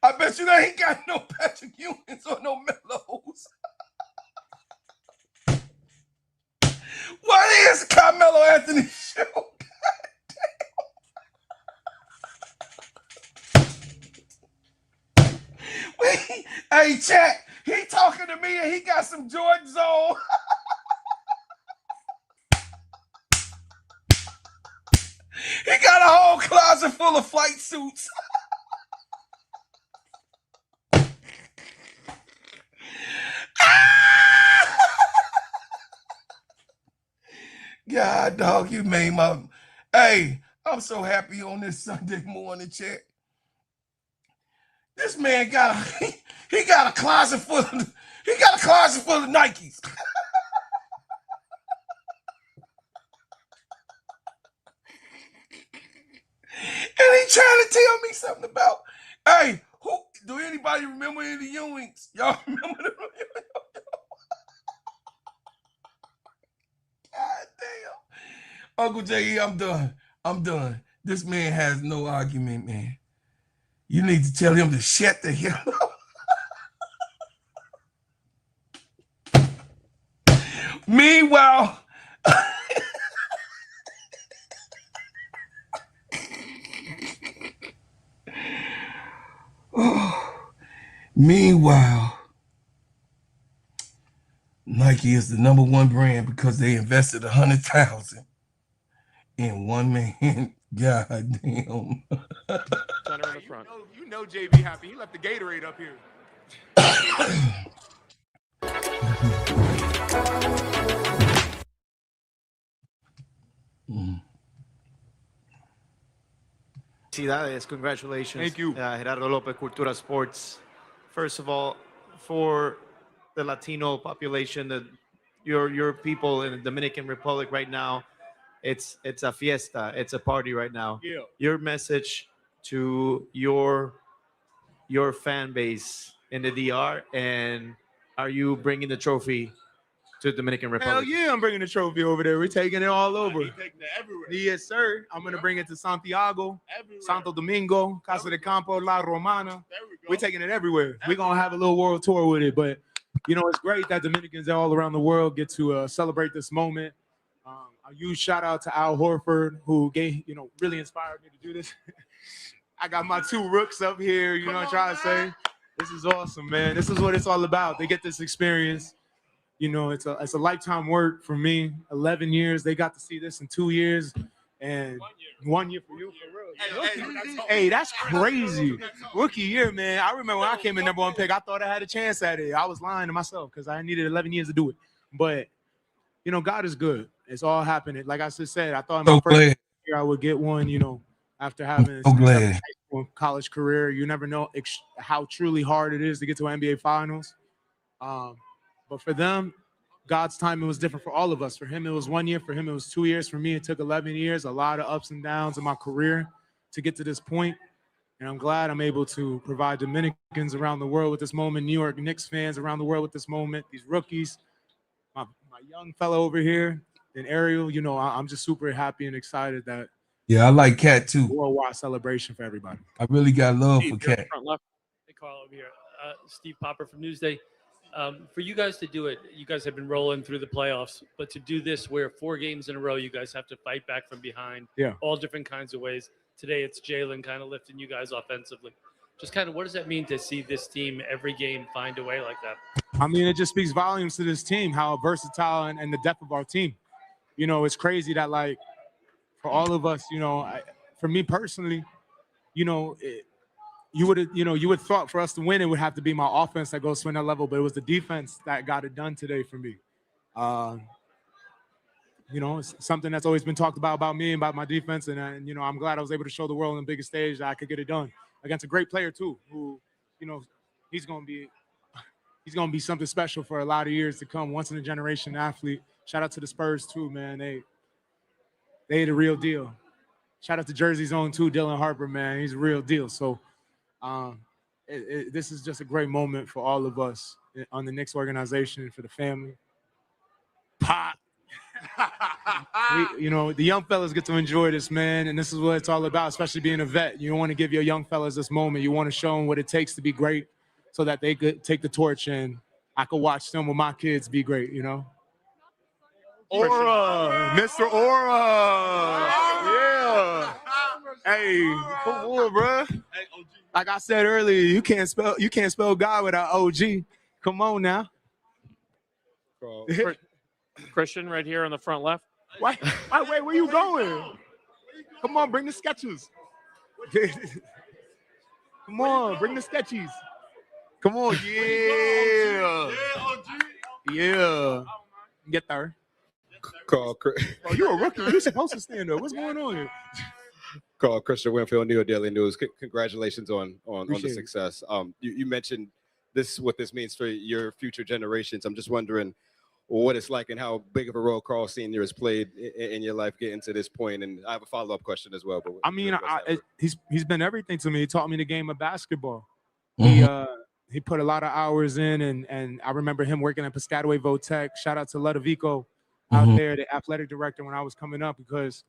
I bet you they ain't got no Patrick Ewings or no Melos. What is Carmelo Anthony show? Hey, chat, he talking to me and he got some Jordans on. He got a whole closet full of flight suits. God, dog, you made my... Hey, I'm so happy on this Sunday morning, chat. This man got he got a closet full of Nikes. And he trying to tell me something about, hey, do anybody remember any of the Ewings? Y'all remember the God damn. Uncle J.E., I'm done. This man has no argument, man. You need to tell him to shut the hell up. Meanwhile, Nike is the #1 brand because they invested $100,000 in one man. God damn. Center in the front. You know JB happy. He left the Gatorade up here. Congratulations. Thank you. Gerardo Lopez, Cultura Sports. First of all, for the Latino population, your people in the Dominican Republic right now, it's a fiesta. It's a party right now. Yeah. Your message to your fan base in the DR and are you bringing the trophy to Dominican Republic? Hell yeah, I'm bringing the trophy over there. We're taking it all over. Yes, sir. I'm going to bring it to Santiago, Santo Domingo, Casa de Campo, La Romana. We're taking it everywhere. We're going to have a little world tour with it. But, you know, it's great that Dominicans all around the world get to celebrate this moment. A huge shout out to Al Horford, who really inspired me to do this. I got my 2 rooks up here, you know what I'm trying to say? This is awesome, man. This is what it's all about. They get this experience. You know, it's a lifetime work for me. 11 years. They got to see this in 2 years, and 1 year for you. For real. Hey, that's crazy. Rookie year, man. I remember when I came in #1 pick, I thought I had a chance at it. I was lying to myself because I needed 11 years to do it. But, you know, God is good. It's all happening. Like I just said, I thought in my first year I would get one, you know, after having a high school, college career. You never know how truly hard it is to get to NBA Finals. But for them, God's timing was different for all of us. For him, it was 1 year. For him, it was 2 years. For me, it took 11 years, a lot of ups and downs in my career to get to this point. And I'm glad I'm able to provide Dominicans around the world with this moment, New York Knicks fans around the world with this moment, these rookies, my young fellow over here, and Ariel. You know, I'm just super happy and excited that. Yeah, I like Cat too. Worldwide celebration for everybody. I really got love for Steve, you're Cat. front left. Hey, Carl over here. Steve Popper from Newsday. For you guys to do it, you guys have been rolling through the playoffs, but to do this where 4 games in a row, you guys have to fight back from behind, all different kinds of ways. Today, it's Jalen kind of lifting you guys offensively. Just kind of what does that mean to see this team every game find a way like that? I mean, it just speaks volumes to this team, how versatile and the depth of our team. You know, it's crazy that, like, for all of us, you know, for me personally, you know, you would thought for us to win, it would have to be my offense that goes to that level, but it was the defense that got it done today for me. You know, it's something that's always been talked about me and about my defense, and you know, I'm glad I was able to show the world on the biggest stage that I could get it done against a great player too, who, you know, he's gonna be something special for a lot of years to come. Once in a generation athlete. Shout out to the Spurs too, man. They the real deal. Shout out to Jersey's own too, Dylan Harper, man. He's a real deal. So this is just a great moment for all of us on the Knicks organization, for the family. Pop. You know, the young fellas get to enjoy this, man, and this is what it's all about, especially being a vet. You want to give your young fellas this moment. You want to show them what it takes to be great so that they could take the torch and I could watch them with my kids be great, you know? Aura, Mr. Aura. Yeah. Hey, come on, bro. Like I said earlier, you can't spell God without OG. Come on now. Christian right here on the front left. Wait, where you going? Come on, bring the sketches. Come on, bring the sketches. Come on, yeah. Yeah. Get there. Carl, Oh, you're a rookie. You're supposed to stand up. What's going on here? Carl, Christian Winfield, New York Daily News. Congratulations on the Appreciate it. success. You mentioned what this means for your future generations. I'm just wondering what it's like and how big of a role Carl Sr. has played in your life getting to this point. And I have a follow-up question as well. But I mean, he's been everything to me. He taught me the game of basketball. He put a lot of hours in, and I remember him working at Piscataway Votech. Shout out to Ludovico out there, the athletic director, when I was coming up, because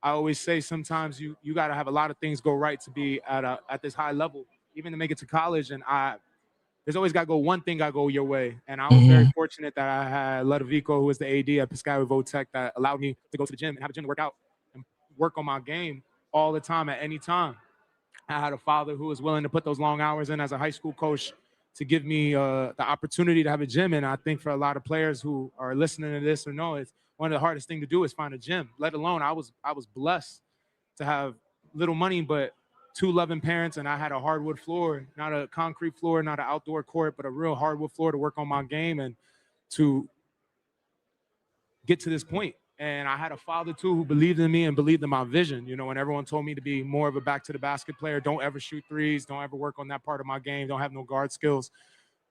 I always say sometimes you got to have a lot of things go right to be at this high level, even to make it to college. And there's always got to go one thing got to go your way. And I was very fortunate that I had Ludovico, who was the AD at Piscataway Votech, that allowed me to go to the gym and have a gym to work out and work on my game all the time at any time. I had a father who was willing to put those long hours in as a high school coach to give me the opportunity to have a gym. And I think for a lot of players who are listening to this or know, it's one of the hardest things to do is find a gym, let alone I was blessed to have little money, but 2 loving parents, and I had a hardwood floor, not a concrete floor, not an outdoor court, but a real hardwood floor to work on my game and to get to this point. And I had a father too who believed in me and believed in my vision, you know, and everyone told me to be more of a back to the basket player. Don't ever shoot threes. Don't ever work on that part of my game. Don't have no guard skills.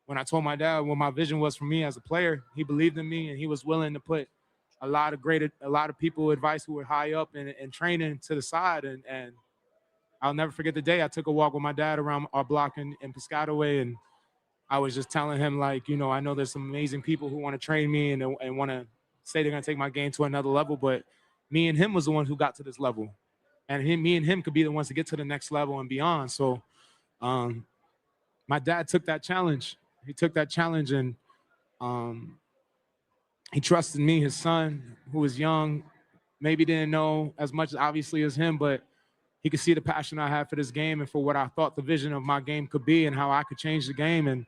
When I told my dad what my vision was for me as a player, he believed in me and he was willing to put a lot of people advice who were high up and training to the side. And I'll never forget the day I took a walk with my dad around our block in Piscataway, and I was just telling him, like, you know, I know there's some amazing people who want to train me and want to say they're going to take my game to another level, but me and him was the ones who got to this level. And me and him could be the ones to get to the next level and beyond. So my dad took that challenge. He took that challenge, and he trusted me, his son, who was young, maybe didn't know as much obviously as him, but he could see the passion I had for this game and for what I thought the vision of my game could be and how I could change the game. And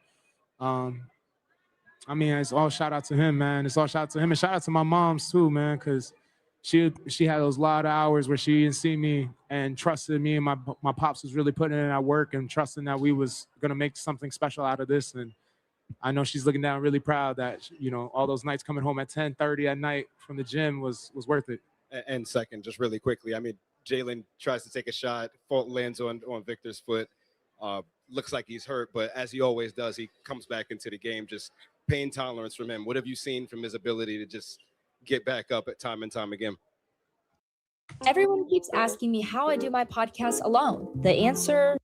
I mean, it's all shout out to him, man. It's all shout out to him, and shout out to my moms too, man, because she had those lot of hours where she didn't see me and trusted me, and my pops was really putting in that work and trusting that we was gonna make something special out of this. And I know she's looking down really proud that, you know, all those nights coming home at 10:30 at night from the gym was worth it. And second, just really quickly, I mean, Jalen tries to take a shot, fault lands on Victor's foot. Looks like he's hurt, but as he always does, he comes back into the game. Just pain tolerance from him. What have you seen from his ability to just get back up at time and time again? Everyone keeps asking me how I do my podcast alone. The answer...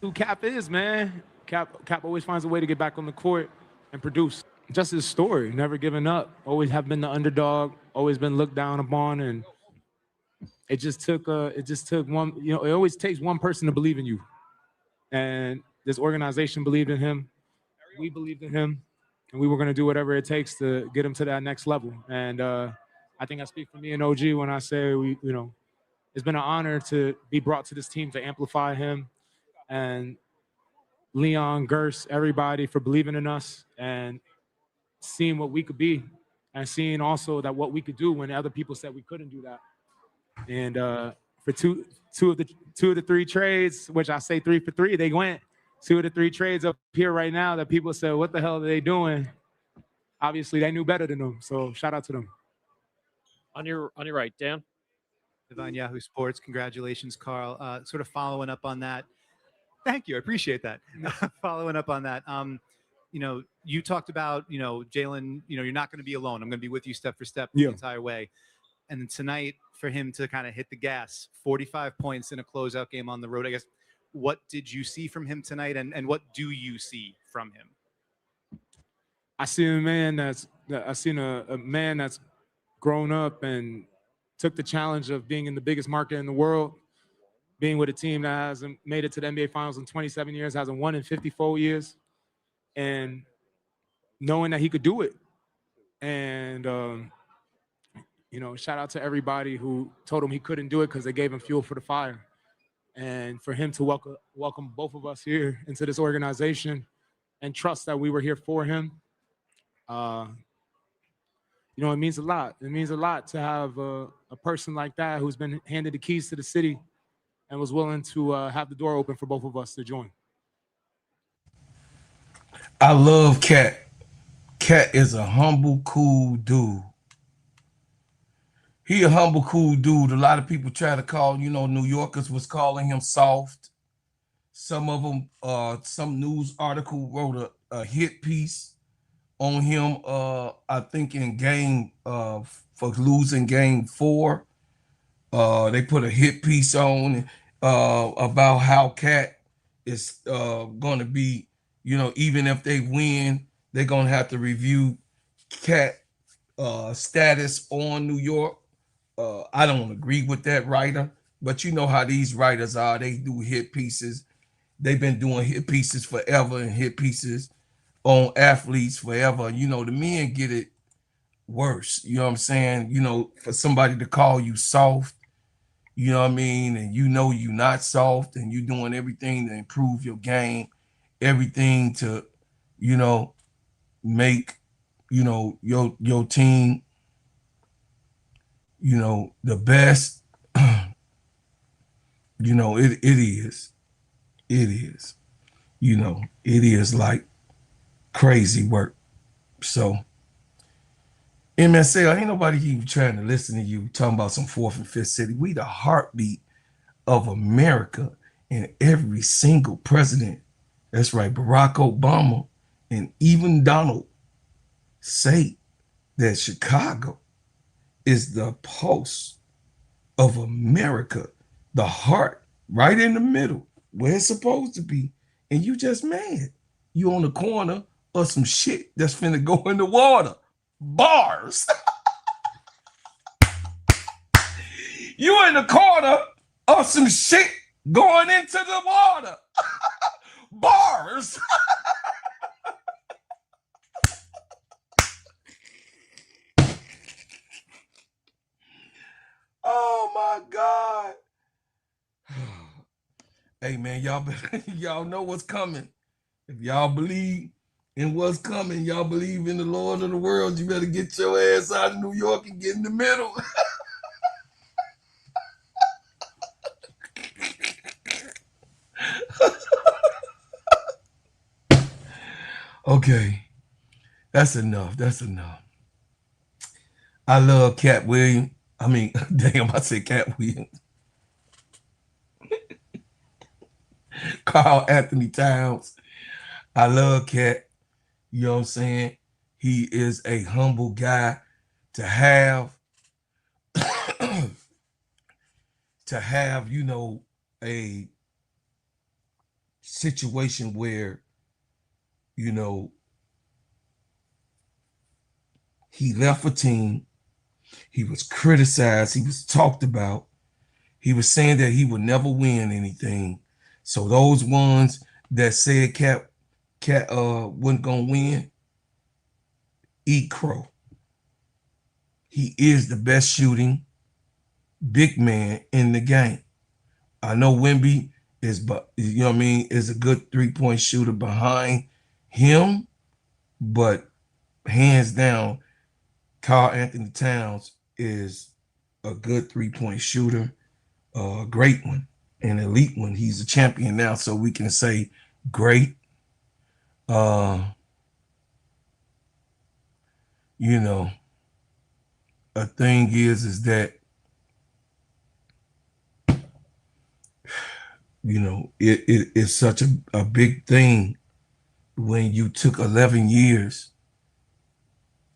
Who Cap is, man. Cap always finds a way to get back on the court and produce. Just his story, never giving up, always have been the underdog, always been looked down upon, and it just took one, you know, it always takes one person to believe in you. And this organization believed in him, we believed in him, and we were gonna do whatever it takes to get him to that next level. And I think I speak for me and OG when I say it's been an honor to be brought to this team to amplify him, and Leon, Gers, everybody for believing in us and seeing what we could be, and seeing also that what we could do when other people said we couldn't do that. And for two of the three trades, which I say 3 for 3, they went 2 of the 3 trades up here right now that people said, what the hell are they doing? Obviously, they knew better than them. So shout out to them. On your right, Dan. On Yahoo Sports. Congratulations, Carl. Sort of following up on that. Thank you. I appreciate that. Following up on that. You know, you talked about, you know, Jalen, you know, you're not going to be alone. I'm going to be with you step for step the entire way. And then tonight, for him to kind of hit the gas, 45 points in a closeout game on the road, I guess, what did you see from him tonight, and what do you see from him? I see a man that's grown up and took the challenge of being in the biggest market in the world, being with a team that hasn't made it to the NBA Finals in 27 years, hasn't won in 54 years, and knowing that he could do it. And, you know, shout out to everybody who told him he couldn't do it because they gave him fuel for the fire. And for him to welcome both of us here into this organization and trust that we were here for him, you know, it means a lot. It means a lot to have a person like that who's been handed the keys to the city and was willing to have the door open for both of us to join. I love Cat. Cat is a humble, cool dude. He a humble, cool dude. A lot of people try to call, you know, New Yorkers was calling him soft. Some of them, some news article wrote a hit piece on him, I think in game, for losing game 4. They put a hit piece on about how Cat is going to be, you know, even if they win, they're going to have to review Cat status on New York. I don't agree with that writer, but you know how these writers are. They do hit pieces. They've been doing hit pieces forever and hit pieces on athletes forever. You know, the men get it worse. You know what I'm saying? You know, for somebody to call you soft, you know what I mean? And you know you're not soft and you're doing everything to improve your game, everything to, you know, make, you know, your team, you know, the best. You know, it is. It is. You know, it is like crazy work. So, MSL, ain't nobody even trying to listen to you talking about some 4th and 5th city. We the heartbeat of America, and every single president, that's right, Barack Obama and even Donald, say that Chicago is the pulse of America, the heart, right in the middle where it's supposed to be, and you just mad. You on the corner of some shit that's finna go in the water. Bars. You in the corner of some shit going into the water. Bars. Oh my God. Hey man, y'all know what's coming. If y'all believe in what's coming, y'all believe in the Lord of the world, you better get your ass out of New York and get in the middle. Okay. That's enough. That's enough. I love Cat Williams. I mean, damn, I said Cat Williams. Carl Anthony Towns. I love Cat. You know what I'm saying? He is a humble guy to have. To have, you know, a situation where, you know, he left a team. He was criticized. He was talked about. He was saying that he would never win anything. So those ones that said Cat wasn't gonna win, eat crow. He is the best shooting big man in the game. I know Wemby is, but you know what I mean, is a good 3-point shooter behind him, but hands down, Karl Anthony Towns is a good 3-point shooter, a great one, an elite one. He's a champion now, so we can say great. You know, a thing is that, you know, it's such a big thing when you took 11 years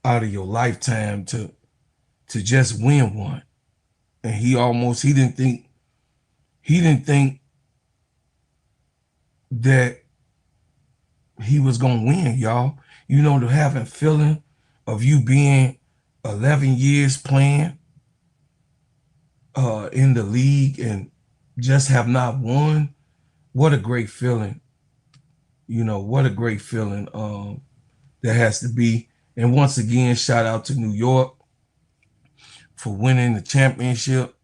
out of your lifetime to just win one. And he didn't think that he was gonna win, y'all. You know, to have a feeling of you being 11 years playing in the league and just have not won. What a great feeling. You know, what a great feeling that has to be. And once again, shout out to New York for winning the championship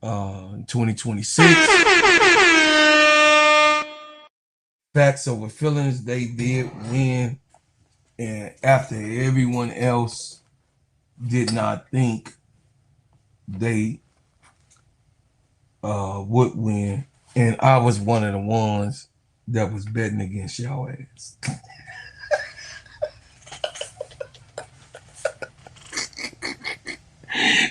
in 2026. Facts over feelings, they did win. And after everyone else did not think they would win. And I was one of the ones that was betting against y'all ass.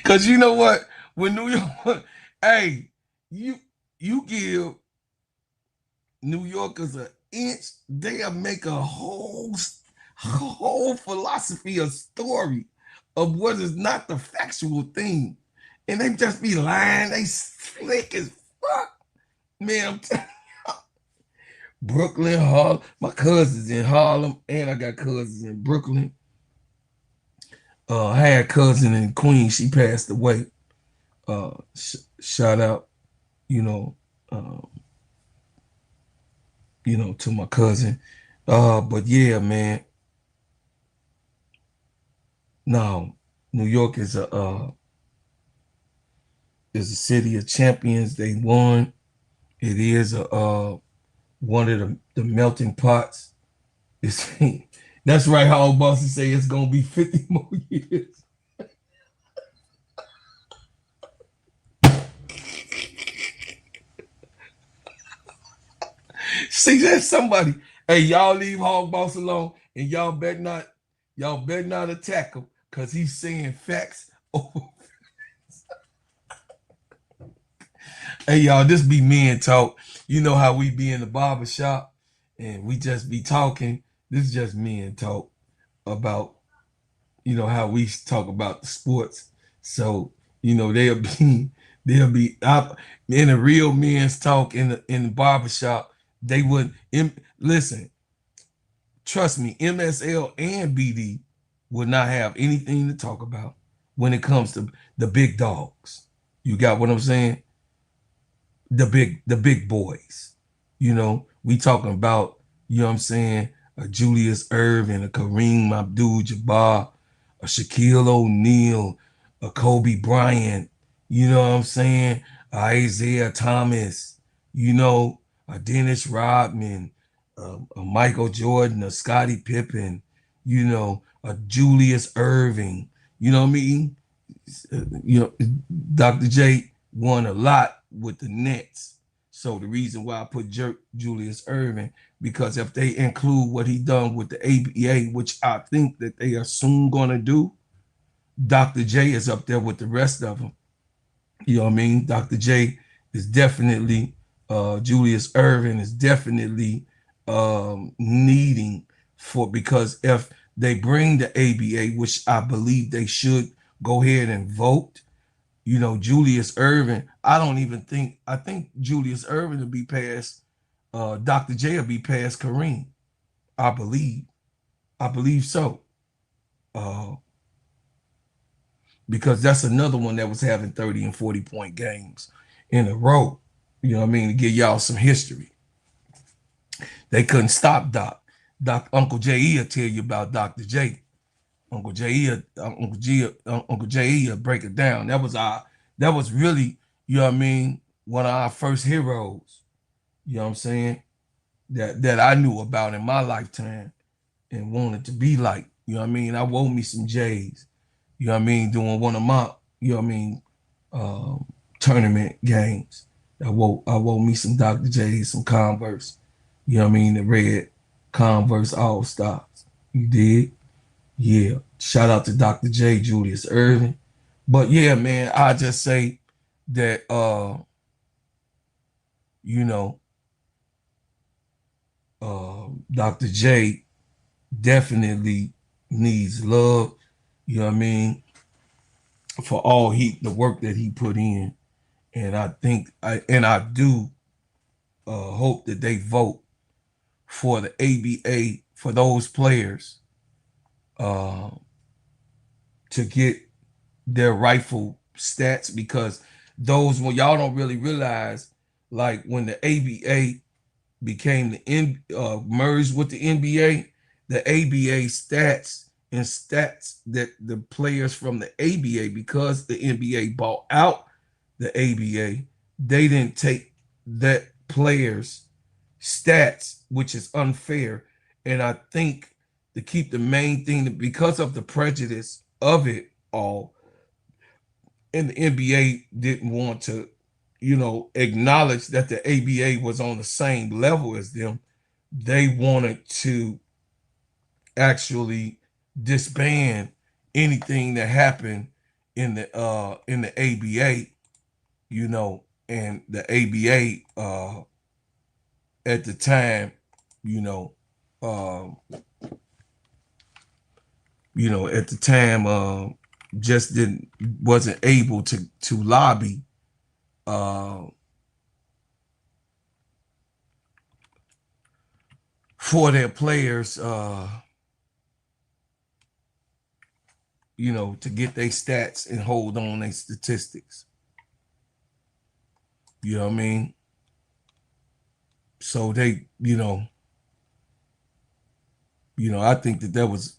Cause you know what? When New York, hey, you give New Yorkers an inch, they'll make a whole philosophy, a story of what is not the factual thing. And they just be lying. They slick as fuck. Man, I'm telling you. Brooklyn, Harlem. My cousin's in Harlem, and I got cousins in Brooklyn. I had a cousin in Queens. She passed away. Shout out, you know, to my cousin. But yeah, man. No, New York is a city of champions. They won. It is one of the melting pots. That's right, how Boston say it's gonna be 50 more years. See, that's somebody. Hey, y'all leave Hog Boss alone, and y'all better not attack him, because he's saying facts over. Hey, y'all, this be men talk. You know how we be in the barber shop, and we just be talking. This is just men talk about, you know, how we talk about the sports. So, you know, they'll They'll be out in a real men's talk in the barbershop. They would listen. Trust me, MSL and BD would not have anything to talk about when it comes to the big dogs. You got what I'm saying? The big boys. You know, we talking about, you know what I'm saying, a Julius Erving, a Kareem Abdul-Jabbar, a Shaquille O'Neal, a Kobe Bryant, you know what I'm saying, a Isaiah Thomas, you know, a Dennis Rodman, a Michael Jordan, a Scottie Pippen, you know, a Julius Erving, you know what I mean? You know, Dr. J won a lot with the Nets. So the reason why I put Julius Erving, because if they include what he done with the ABA, which I think that they are soon going to do, Dr. J is up there with the rest of them. You know what I mean? Dr. J is definitely, Julius Erving is definitely needing for, because if they bring the ABA, which I believe they should go ahead and vote, you know, Julius Erving, I think Julius Erving will be past, Dr. J will be past Kareem. I believe so. Because that's another one that was having 30 and 40 point games in a row. You know what I mean? To give y'all some history. They couldn't stop Doc. Uncle J.E. will tell you about Dr. J. Uncle J.E. will break it down. That was really, you know what I mean, one of our first heroes, you know what I'm saying, that I knew about in my lifetime and wanted to be like, you know what I mean? I wore me some J's, you know what I mean, doing one of my, you know what I mean, tournament games. I wore me some Dr. J's, some Converse, you know what I mean, the red Converse All-Stars. You did? Yeah. Shout out to Dr. J, Julius Erving. But yeah, man, I just say that you know, Dr. J definitely needs love, you know what I mean, for all the work that he put in. And I do hope that they vote for the ABA for those players to get their rightful stats, because those, when y'all don't really realize, like when the ABA became merged with the NBA, the ABA stats that the players from the ABA, because the NBA bought out the ABA, they didn't take that player's stats, which is unfair. And I think to keep the main thing, because of the prejudice of it all, and the NBA didn't want to, you know, acknowledge that the ABA was on the same level as them, they wanted to actually disband anything that happened in the ABA, you know, and the ABA at the time, at the time just wasn't able to lobby for their players, to get their stats and hold on their statistics. You know what I mean? So they, I think that was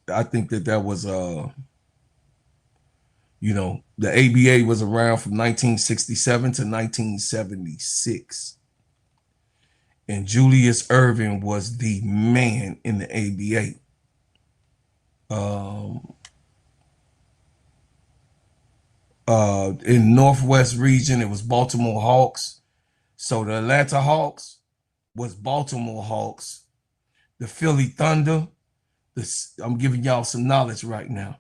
the ABA was around from 1967 to 1976. And Julius Erving was the man in the ABA. In Northwest region, it was Baltimore Hawks. So the Atlanta Hawks was Baltimore Hawks. The Philly Thunder, I'm giving y'all some knowledge right now.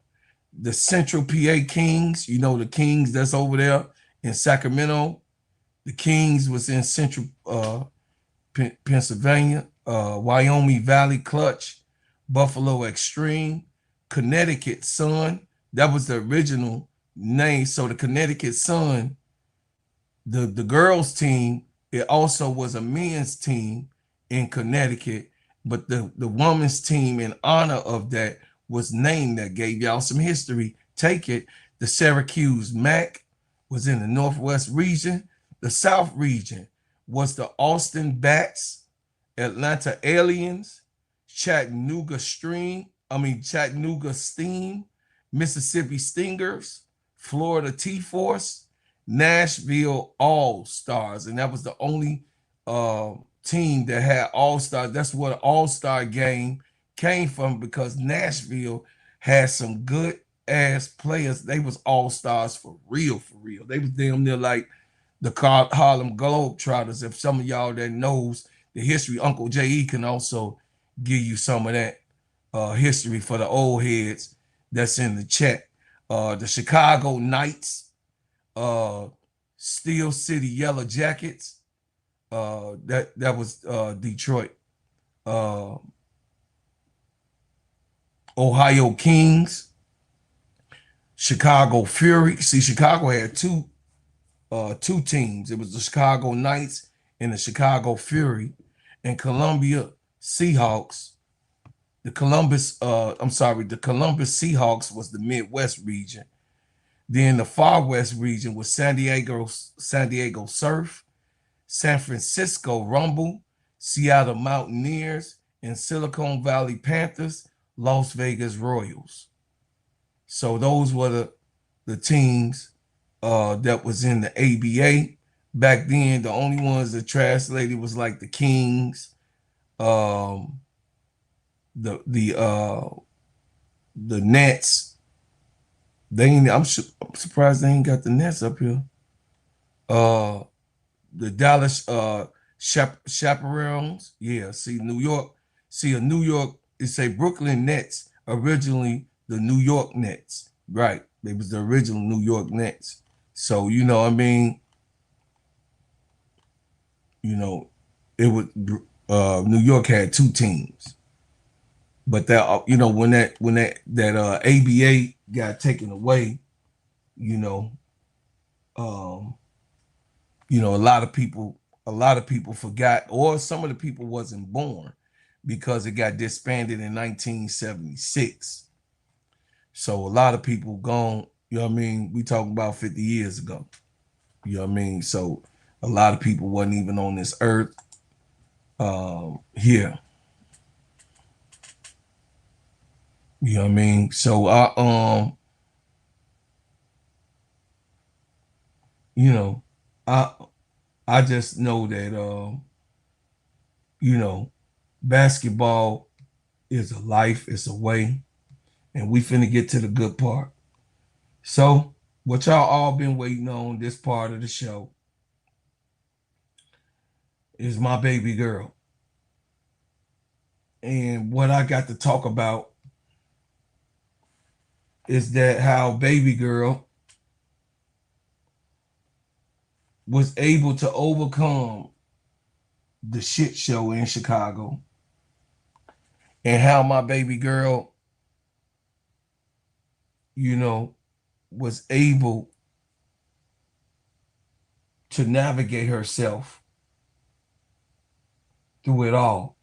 The Central PA Kings, the Kings that's over there in Sacramento. The Kings was in Central Pennsylvania. Wyoming Valley Clutch, Buffalo Extreme, Connecticut Sun. That was the original name. So the Connecticut Sun the girls team, it also was a men's team in Connecticut, but the women's team in honor of that was named, that gave y'all some history. Take it. The Syracuse Mac was in the Northwest region. The South region was the Austin Bats, Atlanta Aliens, Chattanooga Steam, Mississippi Stingers, Florida T-Force, Nashville All-Stars. And that was the only team that had All-Stars. That's where the All-Star game came from, because Nashville had some good ass players. They was All-Stars for real, for real. They was damn near like the Harlem Globetrotters. If some of y'all that knows the history, Uncle J.E. can also give you some of that history for the old heads that's in the chat. The Chicago Knights, Steel City Yellow Jackets, that was Detroit. Ohio Kings, Chicago Fury. See, Chicago had two teams. It was the Chicago Knights and the Chicago Fury. And Columbia Seahawks. The Columbus Seahawks was the Midwest region. Then the Far West region was San Diego Surf, San Francisco Rumble, Seattle Mountaineers, and Silicon Valley Panthers, Las Vegas Royals. So those were the teams that was in the ABA. Back then, the only ones that translated was like the Kings, the Nets. I'm surprised they ain't got the Nets up here. The Dallas Chaperones. Yeah, see New York. See a New York. It say Brooklyn Nets. Originally the New York Nets. Right. They was the original New York Nets. So you know, I mean, you know, it was New York had two teams. But that, you know, when that ABA got taken away, you know, a lot of people forgot, or some of the people wasn't born, because it got disbanded in 1976. So a lot of people gone, you know what I mean? We talking about 50 years ago. You know what I mean? So a lot of people wasn't even on this earth here. You know what I mean? So I just know that basketball is a life, it's a way, and we finna get to the good part. So what y'all all been waiting on, this part of the show, is my baby girl. And what I got to talk about is that how baby girl was able to overcome the shit show in Chicago, and how my baby girl, was able to navigate herself through it all.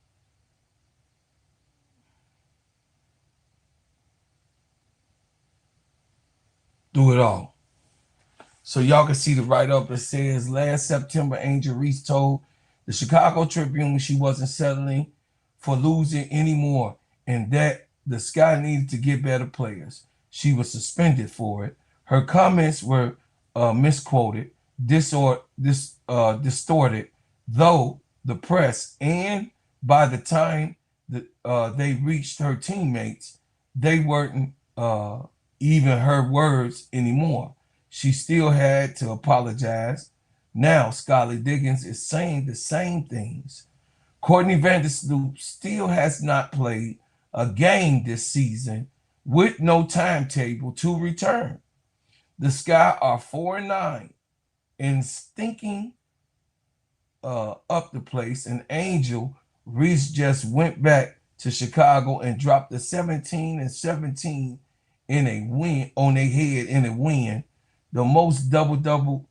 So y'all can see the write-up. It says, last September, Angel Reese told the Chicago Tribune she wasn't settling for losing anymore, and that the Sky needed to get better players. She was suspended for it. Her comments were misquoted, distorted, though the press, and by the time they reached her teammates, they weren't even her words anymore. She still had to apologize. Now Skylar Diggins is saying the same things. Courtney Vandersloot still has not played a game this season, with no timetable to return. The Sky are 4-9 and stinking up the place. And Angel Reese just went back to Chicago and dropped the 17-17 in a win on their head in a win. The most double-double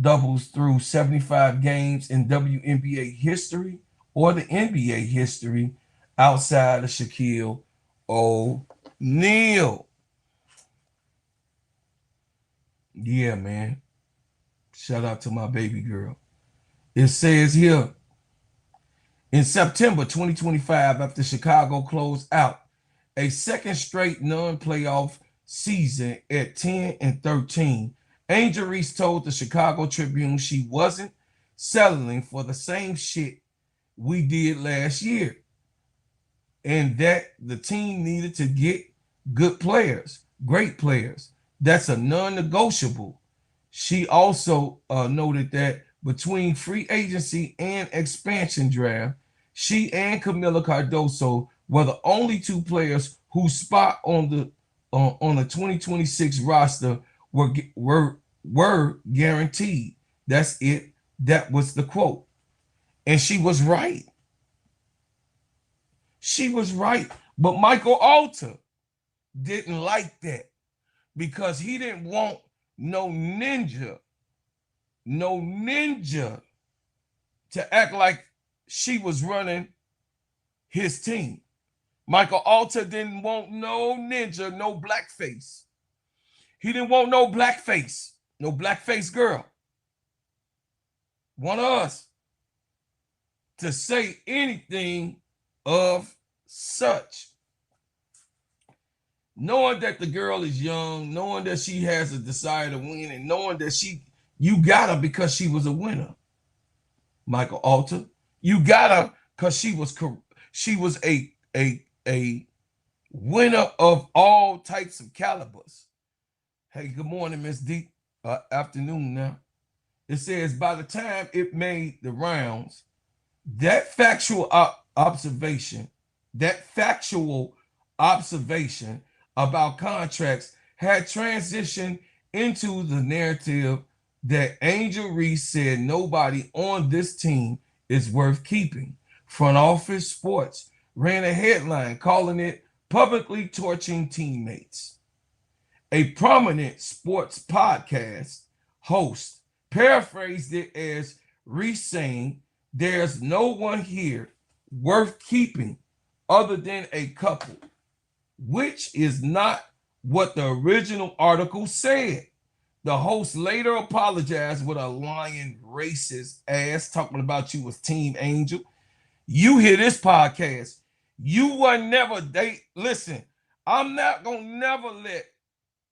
doubles through 75 games in WNBA history or the NBA history outside of Shaquille O'Neal. Yeah, man. Shout out to my baby girl. It says here, in September 2025, after Chicago closed out a second straight non-playoff season at 10-13, Angel Reese told the Chicago Tribune she wasn't settling for the same shit we did last year, and that the team needed to get good players, great players. That's a non-negotiable. She also noted that between free agency and expansion draft, she and Camila Cardoso were the only two players whose spot on the 2026 roster were guaranteed. That's it. That was the quote. And she was right. She was right. But Michael Alter didn't like that because he didn't want no ninja to act like she was running his team. Michael Alter didn't want no ninja, no blackface. He didn't want no blackface girl. Want us to say anything of such. Knowing that the girl is young, knowing that she has a desire to win, and knowing that you got her because she was a winner. Michael Alter, you got her because she was a winner of all types of calibers. Hey, good morning, Miss D. Afternoon now. It says by the time it made the rounds, that factual observation about contracts had transitioned into the narrative that Angel Reese said nobody on this team is worth keeping. Front Office Sports ran a headline calling it publicly torching teammates. A prominent sports podcast host paraphrased it as Reese saying, "There's no one here worth keeping other than a couple," which is not what the original article said. The host later apologized with a lying racist ass talking about you was Team Angel. You hear this podcast. You were never date. Listen, I'm not gonna never let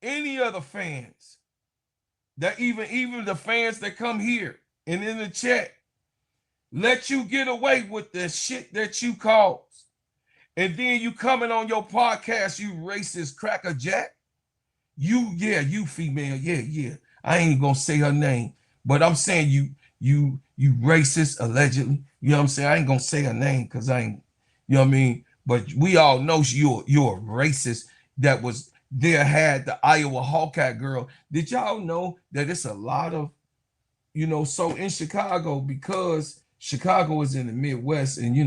any other fans, that even the fans that come here and in the chat, let you get away with the shit that you cause. And then you coming on your podcast, you racist cracker jack. You female, yeah. I ain't gonna say her name, but I'm saying you racist allegedly. You know what I'm saying? I ain't gonna say her name because I ain't, you know what I mean? But we all know you're a racist that was there, had the Iowa Hawkeye girl. Did y'all know that it's a lot of, so in Chicago, because Chicago is in the Midwest, and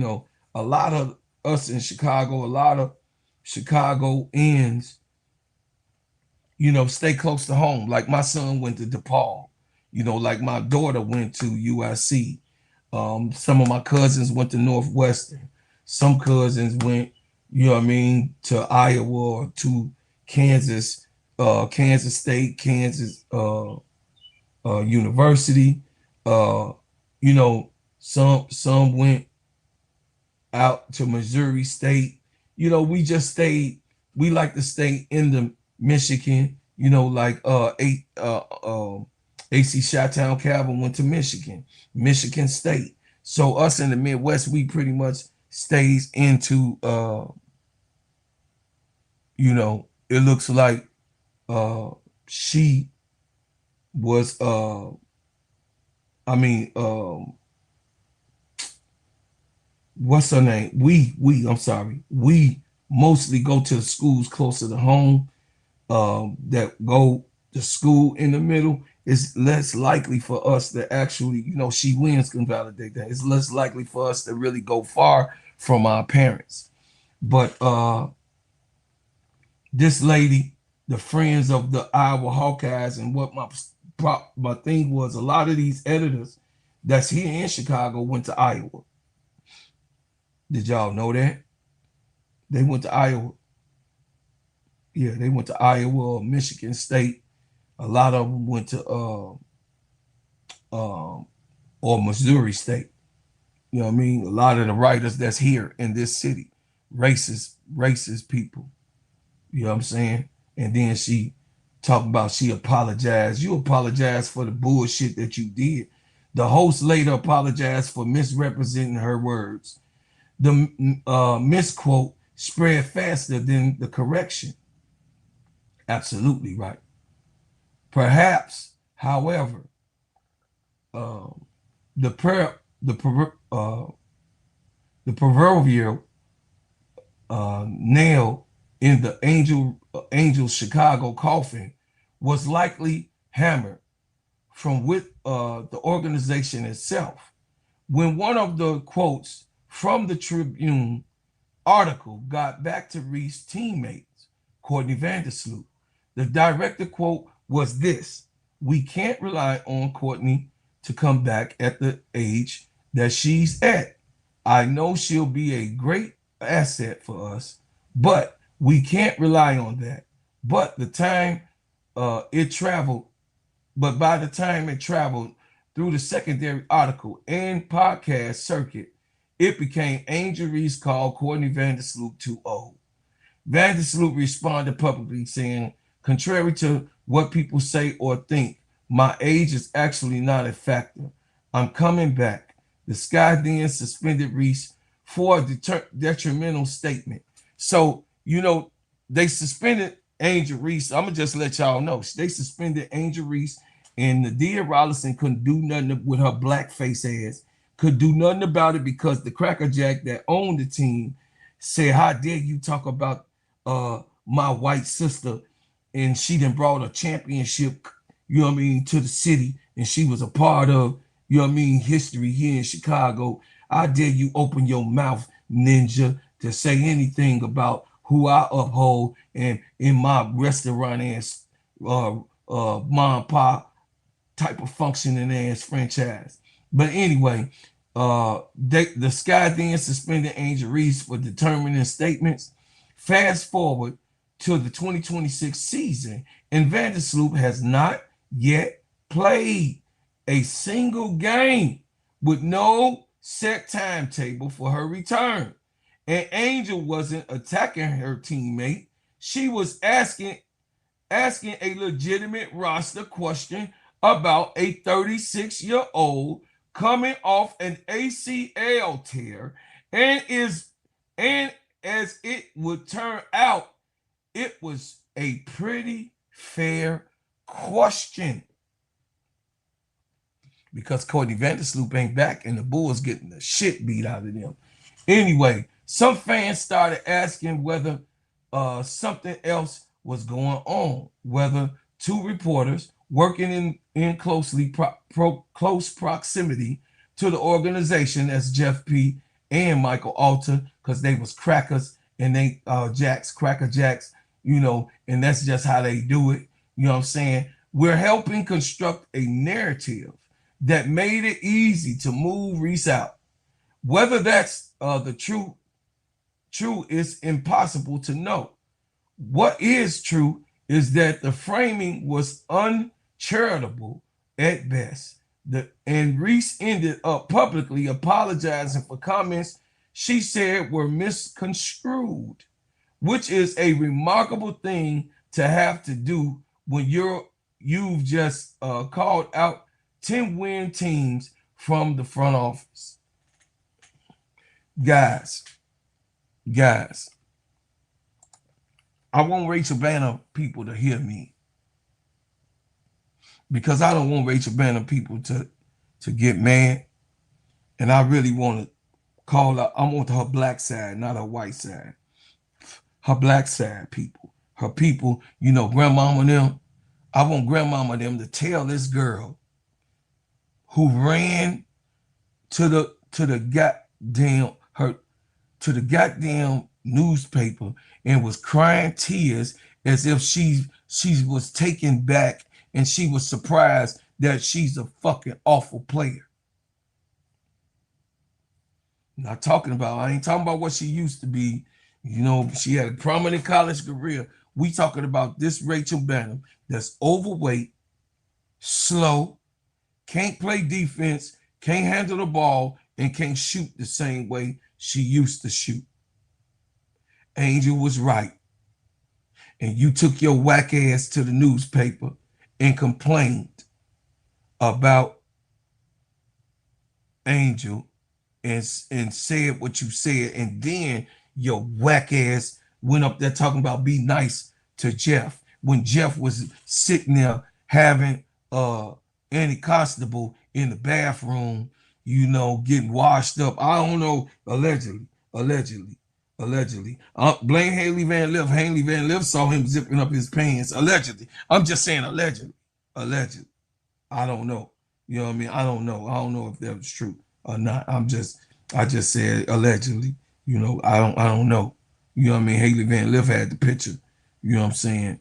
a lot of us in Chicago, a lot of Chicagoans, stay close to home. Like my son went to DePaul, like my daughter went to USC. Some of my cousins went to Northwestern. Some cousins went, to Iowa or to Kansas, Kansas State, Kansas University. Some went out to Missouri State. We just stayed. We like to stay in the Michigan. Like AC Chi-Town Calvin went to Michigan State. So us in the Midwest, we pretty much stays into it looks like she was what's her name? We mostly go to the schools closer to home. That go to school in the middle. It's less likely for us to actually, she wins can validate that. It's less likely for us to really go far from our parents. But this lady the friends of the Iowa Hawkeyes, and what my thing was, a lot of these editors that's here in Chicago went to Iowa. Did y'all know that? They went to Iowa. Yeah, they went to Iowa or Michigan State. A lot of them went to or Missouri State. You know what I mean? A lot of the writers that's here in this city, racist people. You know what I'm saying? And then she talked about she apologized. You apologized for the bullshit that you did. The host later apologized for misrepresenting her words. The misquote spread faster than the correction. Absolutely right. Perhaps, however, the proverbial nail in the Angel Chicago coffin was likely hammered from the organization itself. When one of the quotes from the Tribune article got back to Reese's teammates, Courtney Vandersloot, the director quote was this: "We can't rely on Courtney to come back at the age that she's at. I know she'll be a great asset for us, but we can't rely on that. But by the time it traveled through the secondary article and podcast circuit, it became Angel Reese called Courtney Vandersloot too old. Vandersloot responded publicly saying, contrary to what people say or think, my age is actually not a factor. I'm coming back. The Sky then suspended Reese for a detrimental statement." So, you know, they suspended Angel Reese. I'm going to just let y'all know. They suspended Angel Reese, and Nadia Rollison couldn't do nothing with her blackface ass. Could do nothing about it because the crackerjack that owned the team said, "How dare you talk about my white sister?" And she done brought a championship, you know what I mean, to the city, and she was a part of, you know what I mean, history here in Chicago. "I dare you open your mouth, ninja, to say anything about who I uphold and in my restaurant ass mom and pop type of functioning ass franchise." But anyway, the Sky then suspended Angel Reese for determining statements. Fast forward to the 2026 season, and Vandersloot has not yet played a single game with no set timetable for her return. And Angel wasn't attacking her teammate. She was asking a legitimate roster question about a 36-year-old coming off an ACL tear, and as it would turn out, it was a pretty fair question because Courtney Vandersloot ain't back and the Bulls getting the shit beat out of them. Anyway, some fans started asking whether something else was going on, whether two reporters working in close proximity to the organization as Jeff P. and Michael Alter, because they was crackers and they cracker jacks, you know, and that's just how they do it. You know what I'm saying? We're helping construct a narrative that made it easy to move Reese out. Whether that's the true is impossible to know. What is true is that the framing was uncharitable at best. And Reese ended up publicly apologizing for comments she said were misconstrued, which is a remarkable thing to have to do when you've just called out 10-win teams from the front office. Guys, I want Rachel Banner people to hear me, because I don't want Rachel Banner people to get mad, and I really want to call out. I want her black side, not her white side. Her black side people, her people, you know, grandmama them. I want grandmama them to tell this girl who ran to the goddamn newspaper and was crying tears as if she was taken back and she was surprised that she's a fucking awful player. Not talking about, I ain't talking about what she used to be. You know, she had a prominent college career. We talking about this Rachel Bynum that's overweight, slow, can't play defense, can't handle the ball, and can't shoot the same way she used to shoot. Angel was right. And you took your whack ass to the newspaper and complained about Angel and said what you said. And then your whack ass went up there talking about be nice to Jeff when Jeff was sitting there having Annie Constable in the bathroom, you know, getting washed up. I don't know, allegedly. Blame Haley Van Liff. Haley Van Liff saw him zipping up his pants, allegedly. I'm just saying allegedly. I don't know. You know what I mean? I don't know if that was true or not. I just said allegedly. You know, I don't know. You know what I mean? Haley Van Liff had the picture. You know what I'm saying?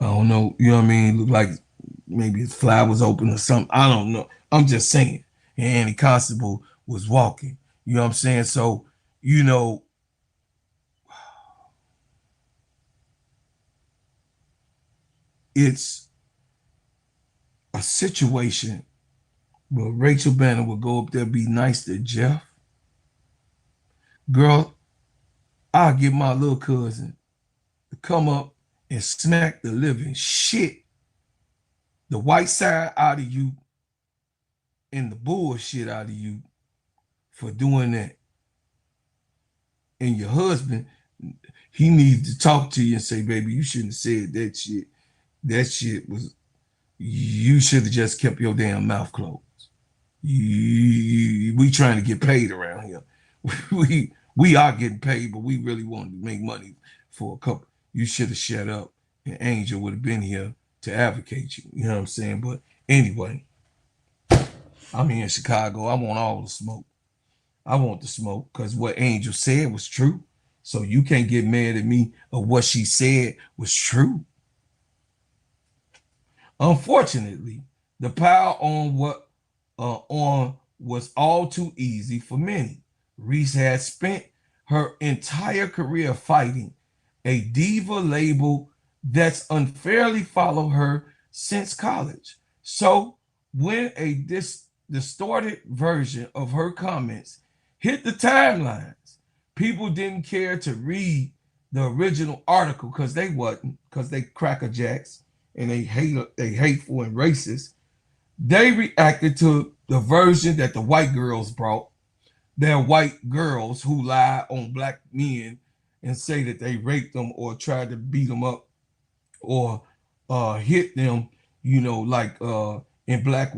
I don't know. You know what I mean? Looked like maybe his fly was open or something. I don't know. I'm just saying. And Annie Constable was walking. You know what I'm saying? So, you know, it's a situation where Rachel Banner will go up there, be nice to Jeff. Girl, I'll get my little cousin to come up and smack the living shit, the white side out of you and the bullshit out of you for doing that. And your husband, he needs to talk to you and say, baby, you shouldn't have said that shit. That shit was, you should have just kept your damn mouth closed. We trying to get paid around here. We are getting paid, but we really wanted to make money for a couple. You should have shut up, and Angel would have been here to advocate you. You know what I'm saying? But anyway, I'm here in Chicago. I want all the smoke. I want the smoke because what Angel said was true. So you can't get mad at me of what she said was true. Unfortunately, the pile on was all too easy for many. Reese had spent her entire career fighting a diva label that's unfairly followed her since college. So when a distorted version of her comments hit the timelines, people didn't care to read the original article because they crackerjacks and they hateful and racist. They reacted to the version that the white girls brought. They're white girls who lie on black men and say that they raped them or tried to beat them up or hit them, you know, like in Black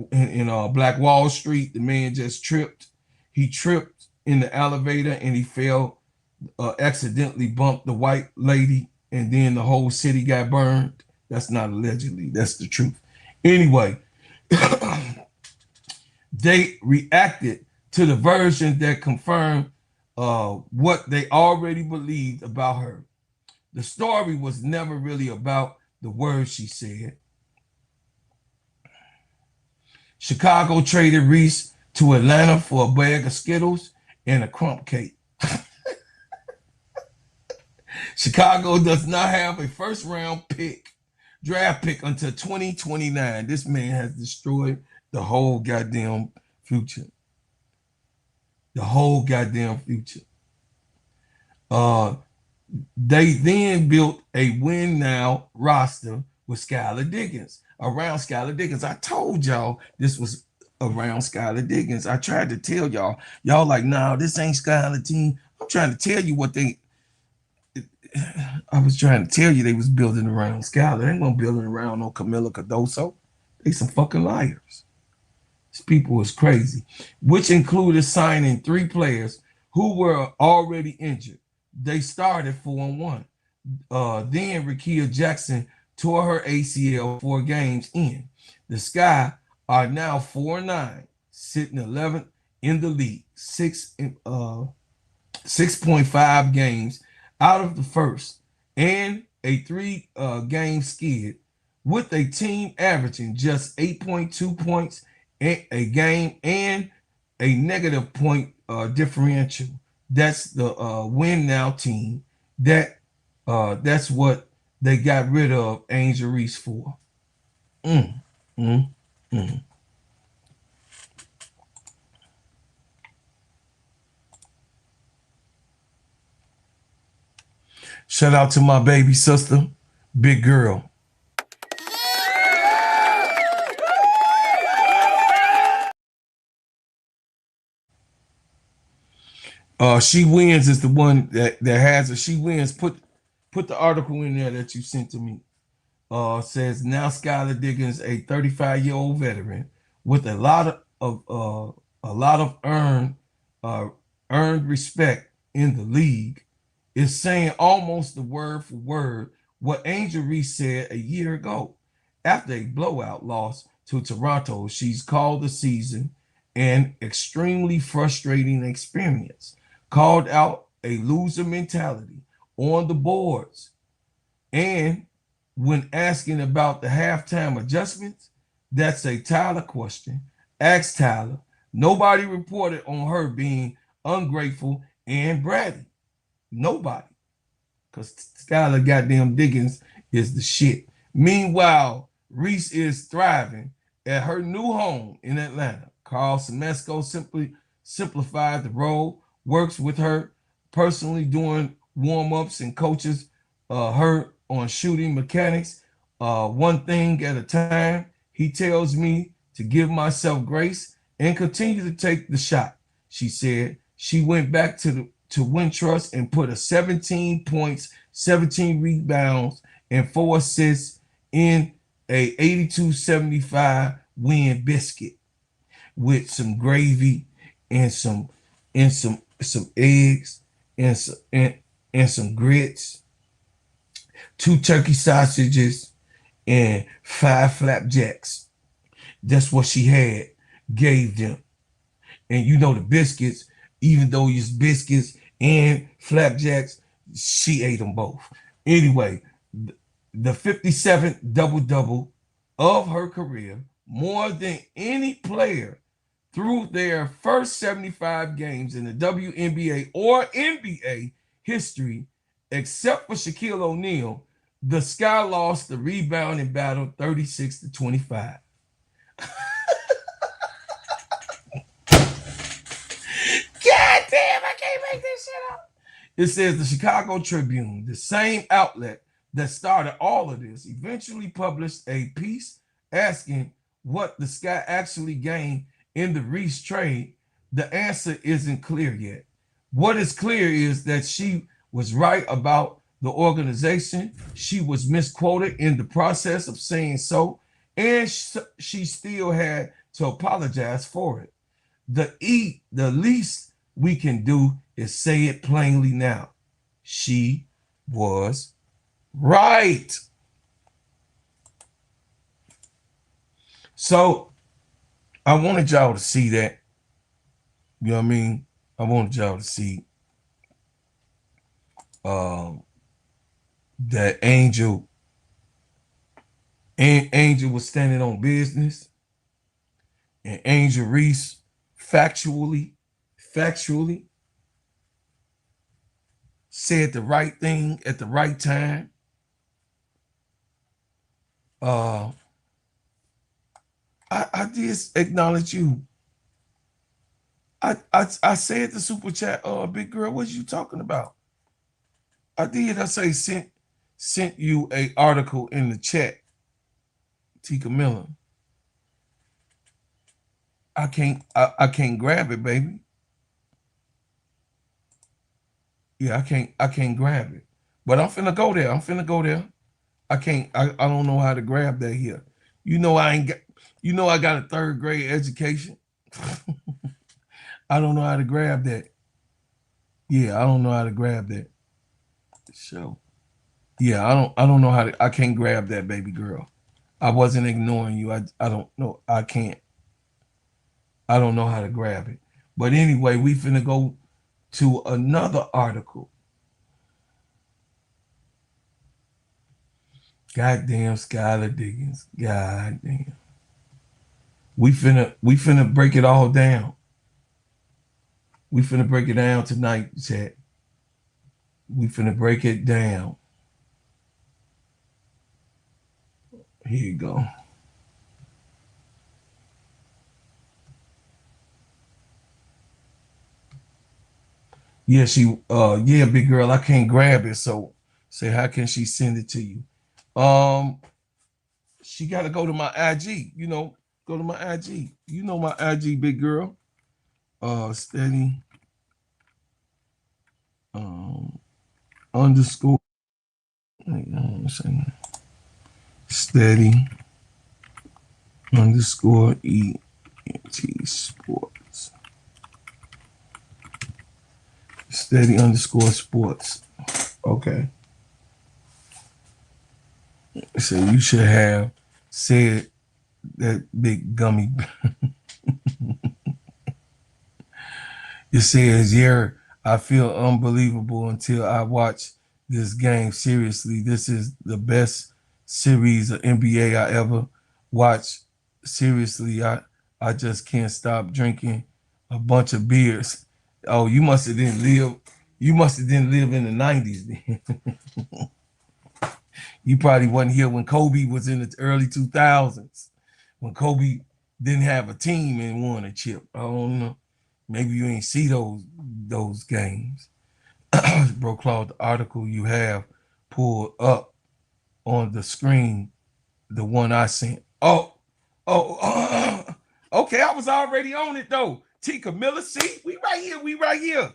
Wall Street, the man just tripped. He tripped in the elevator and he fell, accidentally bumped the white lady, and then the whole city got burned. That's not allegedly, that's the truth. Anyway, they reacted to the version that confirmed what they already believed about her. The story was never really about the words she said. Chicago traded Reese to Atlanta for a bag of Skittles and a crump cake. Chicago does not have a first-round draft pick until 2029. This man has destroyed the whole goddamn future. The whole goddamn future. They then built a win now roster with Skylar Diggins. Around Skylar Diggins. I told y'all this was around Skylar Diggins. I tried to tell y'all. Y'all like, no, this ain't Skylar team. I'm trying to tell you what I was trying to tell you they was building around Skylar. They ain't gonna build around no Camila Cardoso. They some fucking liars. These people is crazy. Which included signing 3 players who were already injured. They started 4-1. Then Rickea Jackson tore her ACL 4 games in. The Sky are now 4-9, sitting 11th in the league, 6.5 games out of the first, and a three-game skid with a team averaging just 8.2 points a game and a negative point differential. That's the win now team. That's what they got rid of Angel Reese for. Mm, mm, mm. Shout out to my baby sister, big girl. She Wins is the one that has a She Wins. Put the article in there that you sent to me. Says now Skylar Diggins, a 35-year-old veteran with a lot of earned respect in the league, is saying almost the word for word what Angel Reese said a year ago after a blowout loss to Toronto. She's called the season an extremely frustrating experience, called out a loser mentality on the boards, and when asking about the halftime adjustments, that's a Tyler question. Ask Tyler. Nobody reported on her being ungrateful and bratty. Nobody. Because Skylar goddamn Diggins is the shit. Meanwhile, Reese is thriving at her new home in Atlanta. Carl Semesco simply simplified the role, works with her personally doing warm-ups and coaches her on shooting mechanics, one thing at a time. He tells me to give myself grace and continue to take the shot. She said she went back to Wintrust and put a 17 points, 17 rebounds, and 4 assists in a 82-75 win biscuit with some gravy and some eggs and some grits, 2 turkey sausages, and 5 flapjacks. That's what she gave them. And you know the biscuits, even though it's biscuits and flapjacks, she ate them both. Anyway, the 57th double-double of her career, more than any player through their first 75 games in the WNBA or NBA history, except for Shaquille O'Neal, the Sky lost the rebounding battle 36-25. God damn, I can't make this shit up. It says the Chicago Tribune, the same outlet that started all of this, eventually published a piece asking what the Sky actually gained in the Reese trade. The answer isn't clear yet. What is clear is that she was right about the organization. She was misquoted in the process of saying so, and she still had to apologize for it. The least we can do is say it plainly now. She was right. So I wanted y'all to see that. You know what I mean? I wanted y'all to see that Angel was standing on business, and Angel Reese factually said the right thing at the right time. I did acknowledge you. I said the super chat, big girl, what you talking about? I did. I say sent you a article in the chat, Tika Miller. I can't grab it, baby. Yeah, I can't grab it. But I'm finna go there. I don't know how to grab that here. I got a 3rd grade education. I don't know how to grab that. Yeah, I don't know how to grab that. So yeah, I don't know how to, I can't grab that, baby girl. I wasn't ignoring you. I don't know. I don't know how to grab it. But anyway, we finna go to another article. Goddamn Skylar Diggins. Goddamn. We finna break it all down. We finna break it down tonight, chat. We finna break it down. Here you go. Yeah, yeah, big girl, I can't grab it. So say, how can she send it to you? She got to go to my IG, go to my IG. You know my IG, big girl. Steady underscore steady underscore ENT sports. Steady underscore sports. Okay. So you should have said that big gummy. It says, yeah, I feel unbelievable until I watch this game. Seriously, this is the best series of NBA I ever watched. Seriously, I just can't stop drinking a bunch of beers. Oh, you must have didn't live. You must have didn't live in the 90s then. You probably wasn't here when Kobe was in the early 2000s. When Kobe didn't have a team and won a chip. I don't know. Maybe you ain't see those games. Bro, Claude, the article you have pulled up on the screen, the one I sent. Okay, I was already on it though. T. Camilla, see, we right here.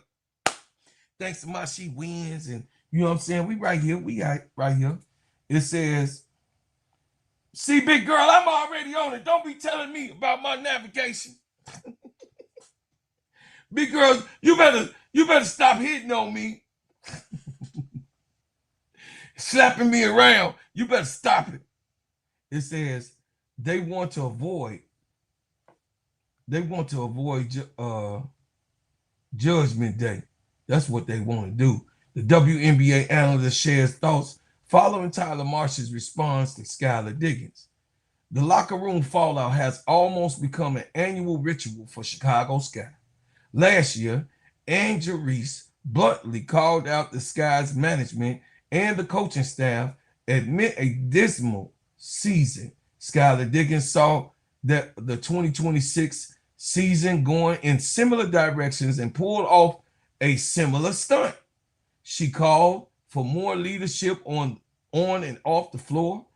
Thanks to my she wins, and you know what I'm saying? We right here. It says, see, big girl, I'm already on it. Don't be telling me about my navigation. Big girl, you better stop hitting on me. Slapping me around. You better stop it. It says they want to avoid Judgment Day. That's what they want to do. The WNBA analyst shares thoughts following Tyler Marsh's response to Skylar Diggins. The locker room fallout has almost become an annual ritual for Chicago Sky. Last year, Andrew Reese bluntly called out the Sky's management and the coaching staff amid a dismal season. Skylar Diggins saw that the 2026 season going in similar directions and pulled off a similar stunt. She called for more leadership on and off the floor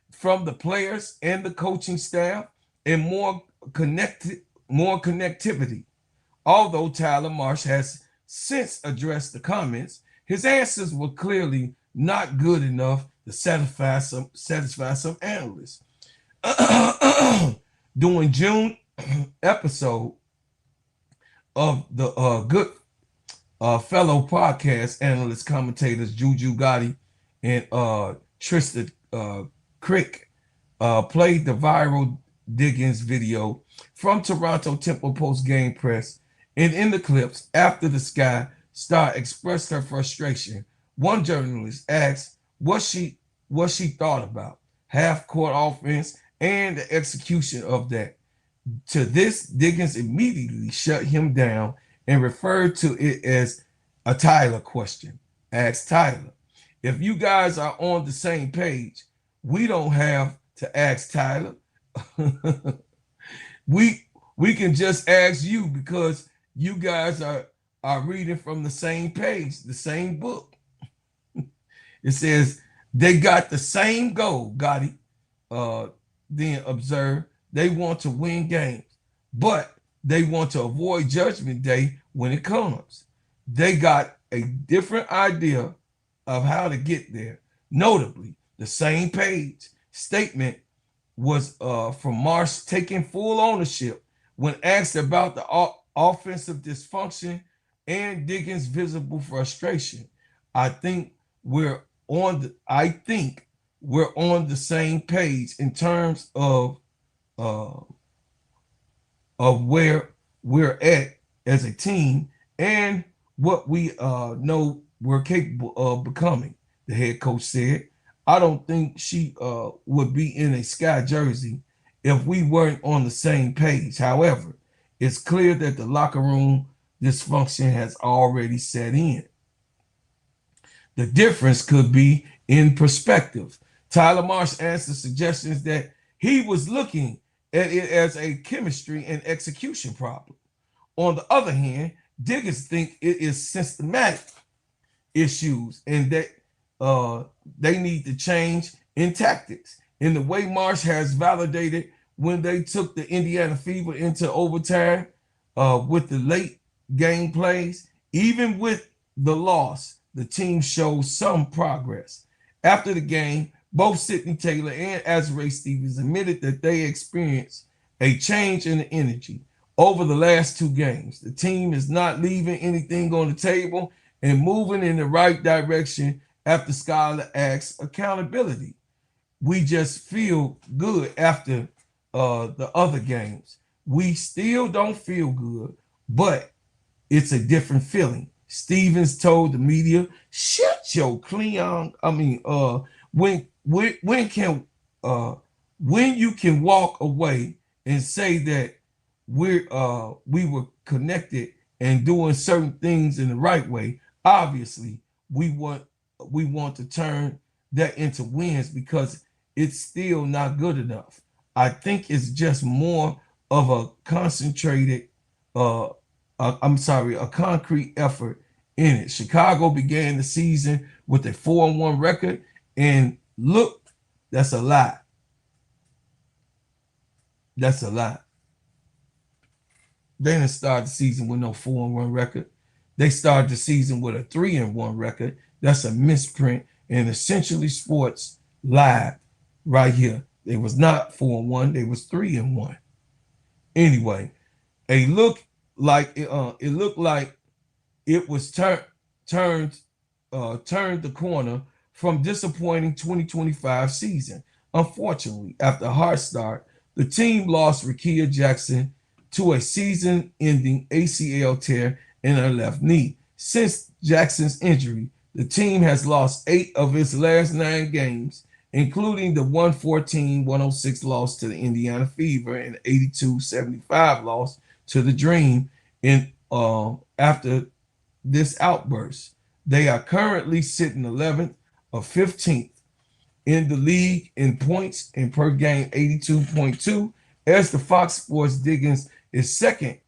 from the players and the coaching staff and more connectivity. Although Tyler Marsh has since addressed the comments, his answers were clearly not good enough to satisfy some analysts. During June episode of the good fellow podcast analyst commentators Juju Gotti and Tristan Crick played the viral Diggins video from Toronto Temple Post game press. And in the clips, after the Sky star expressed her frustration, one journalist asked what she thought about half-court offense and the execution of that. To this, Diggins immediately shut him down and referred to it as a Tyler question. Asked Tyler, if you guys are on the same page, we don't have to ask Tyler. We can just ask you because you guys are reading from the same page, the same book. It says they got the same goal, Gotti then observed. They want to win games, but they want to avoid Judgment Day when it comes. They got a different idea of how to get there. Notably, the same page statement was from Marsh taking full ownership when asked about the offensive dysfunction and Diggins' visible frustration. I think we're on the same page in terms of where we're at as a team and what we know we're capable of becoming, the head coach said. I don't think she would be in a Sky jersey if we weren't on the same page. However, it's clear that the locker room dysfunction has already set in. The difference could be in perspective. Tyler Marsh answered suggestions that he was looking at it as a chemistry and execution problem. On the other hand, Diggins think it is systematic issues and that they need to change in tactics. In the way Marsh has validated when they took the Indiana Fever into overtime with the late game plays, even with the loss, the team shows some progress. After the game, both Sidney Taylor and Azrae Stevens admitted that they experienced a change in the energy over the last two games. The team is not leaving anything on the table and moving in the right direction after Skylar asks accountability. We just feel good after the other games. We still don't feel good, but it's a different feeling. Stevens told the media, "Shut your clean." When you can walk away and say that we were connected and doing certain things in the right way, obviously we want to turn that into wins because it's still not good enough. I think it's just more of a concentrated a concrete effort in it. Chicago began the season with a 4-1 record, and look, that's a lot. That's a lot. They didn't start the season with no 4-1 record. They started the season with a 3-1 record. That's a misprint in Essentially Sports Live right here. They was not 4-1. They was 3-1. Anyway, it looked like it was turned the corner from disappointing 2025 season. Unfortunately, after a hard start, the team lost Rickea Jackson to a season-ending ACL tear in her left knee. Since Jackson's injury, the team has lost 8 of its last 9 games, including the 114-106 loss to the Indiana Fever and 82-75 loss to the Dream. After this outburst, they are currently sitting 11th or 15th in the league in points and per game, 82.2. As the Fox Sports Diggins is second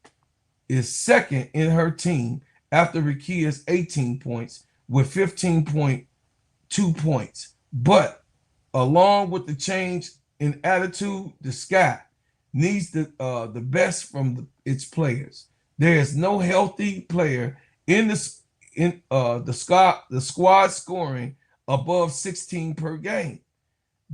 in her team after Rickea's 18 points with 15.2 points. But along with the change in attitude, the Sky needs the best from its players. There is no healthy player in the squad scoring above 16 per game.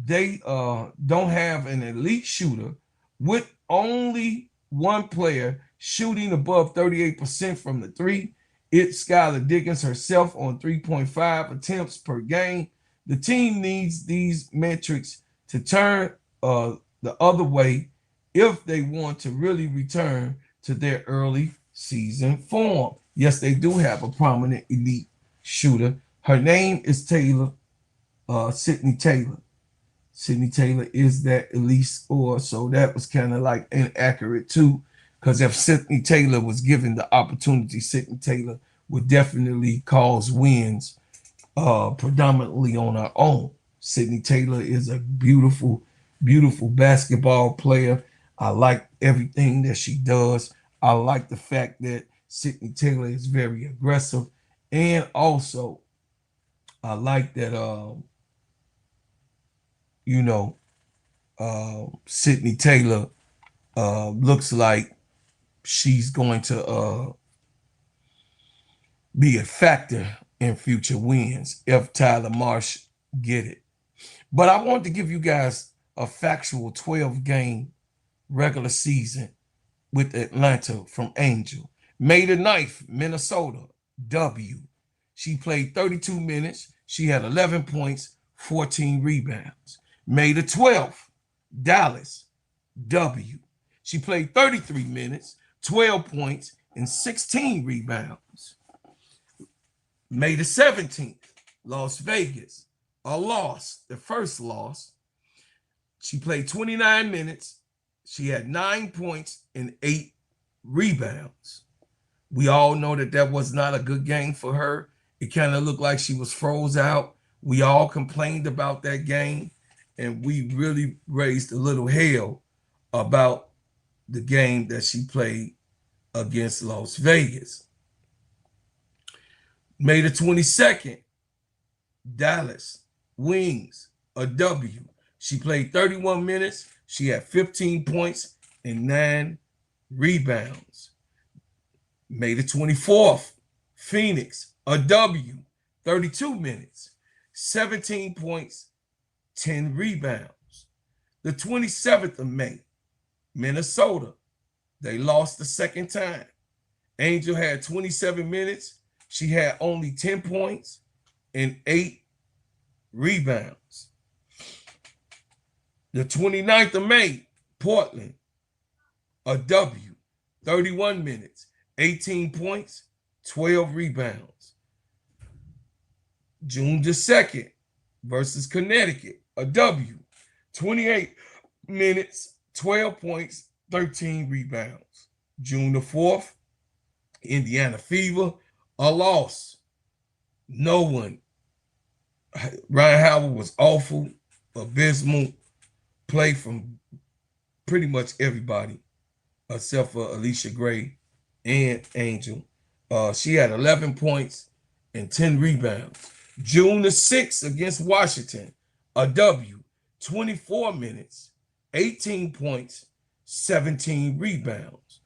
They don't have an elite shooter, with only one player shooting above 38% from the three. It's Skylar Diggins herself on 3.5 attempts per game. The team needs these metrics to turn the other way if they want to really return to their early season form. Yes, they do have a prominent elite shooter. Her name is Sidney Taylor. Sidney Taylor is that elite scorer, so that was kind of like inaccurate too, because if Sidney Taylor was given the opportunity, Sidney Taylor would definitely cause wins predominantly on her own. Sidney Taylor is a beautiful, beautiful basketball player. I like everything that she does. I like the fact that Sidney Taylor is very aggressive, and also I like that Sidney Taylor looks like she's going to be a factor in future wins if Tyler Marsh get it. But I want to give you guys a factual 12-game regular season with Atlanta from Angel. May the 9th, Minnesota, W. She played 32 minutes. She had 11 points, 14 rebounds. May the 12th, Dallas, W. She played 33 minutes, 12 points, and 16 rebounds. May the 17th, Las Vegas, a loss, the first loss. She played 29 minutes. She had 9 points and 8 rebounds. We all know that that was not a good game for her. It kind of looked like she was froze out. We all complained about that game, and we really raised a little hell about the game that she played against Las Vegas. May the 22nd, Dallas Wings, a W. She played 31 minutes. She had 15 points and 9 rebounds. May the 24th, Phoenix, a W, 32 minutes, 17 points, 10 rebounds. The 27th of May, Minnesota, they lost the second time. Angel had 27 minutes. She had only 10 points and 8 rebounds. The 29th of May, Portland, a W, 31 minutes, 18 points, 12 rebounds. June the 2nd versus Connecticut, a W, 28 minutes, 12 points, 13 rebounds. June the 4th, Indiana Fever, a loss. No one. Ryan Howard was awful, abysmal, play from pretty much everybody except for Alicia Gray and Angel. She had 11 points and 10 rebounds. June the 6th against Washington, a W, 24 minutes, 18 points, 17 rebounds.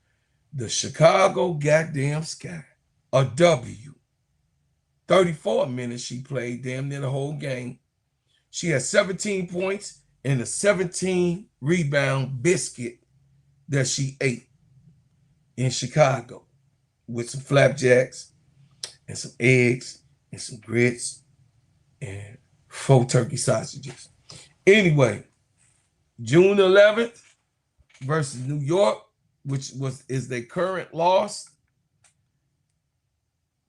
The Chicago goddamn Sky, a W, 34 minutes she played, damn near the whole game. She had 17 points and a 17 rebound biscuit that she ate in Chicago with some flapjacks and some eggs and some grits and 4 turkey sausages. Anyway, June 11th versus New York, which is their current loss.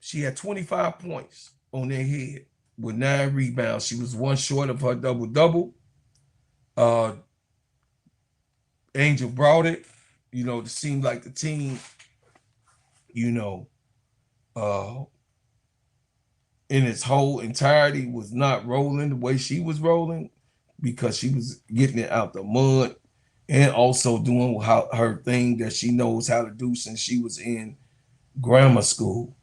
She had 25 points on their head with 9 rebounds. She was 1 short of her double-double. Angel brought it. You know, it seemed like the team, you know, in its whole entirety was not rolling the way she was rolling because she was getting it out the mud and also doing her thing that she knows how to do since she was in grammar school.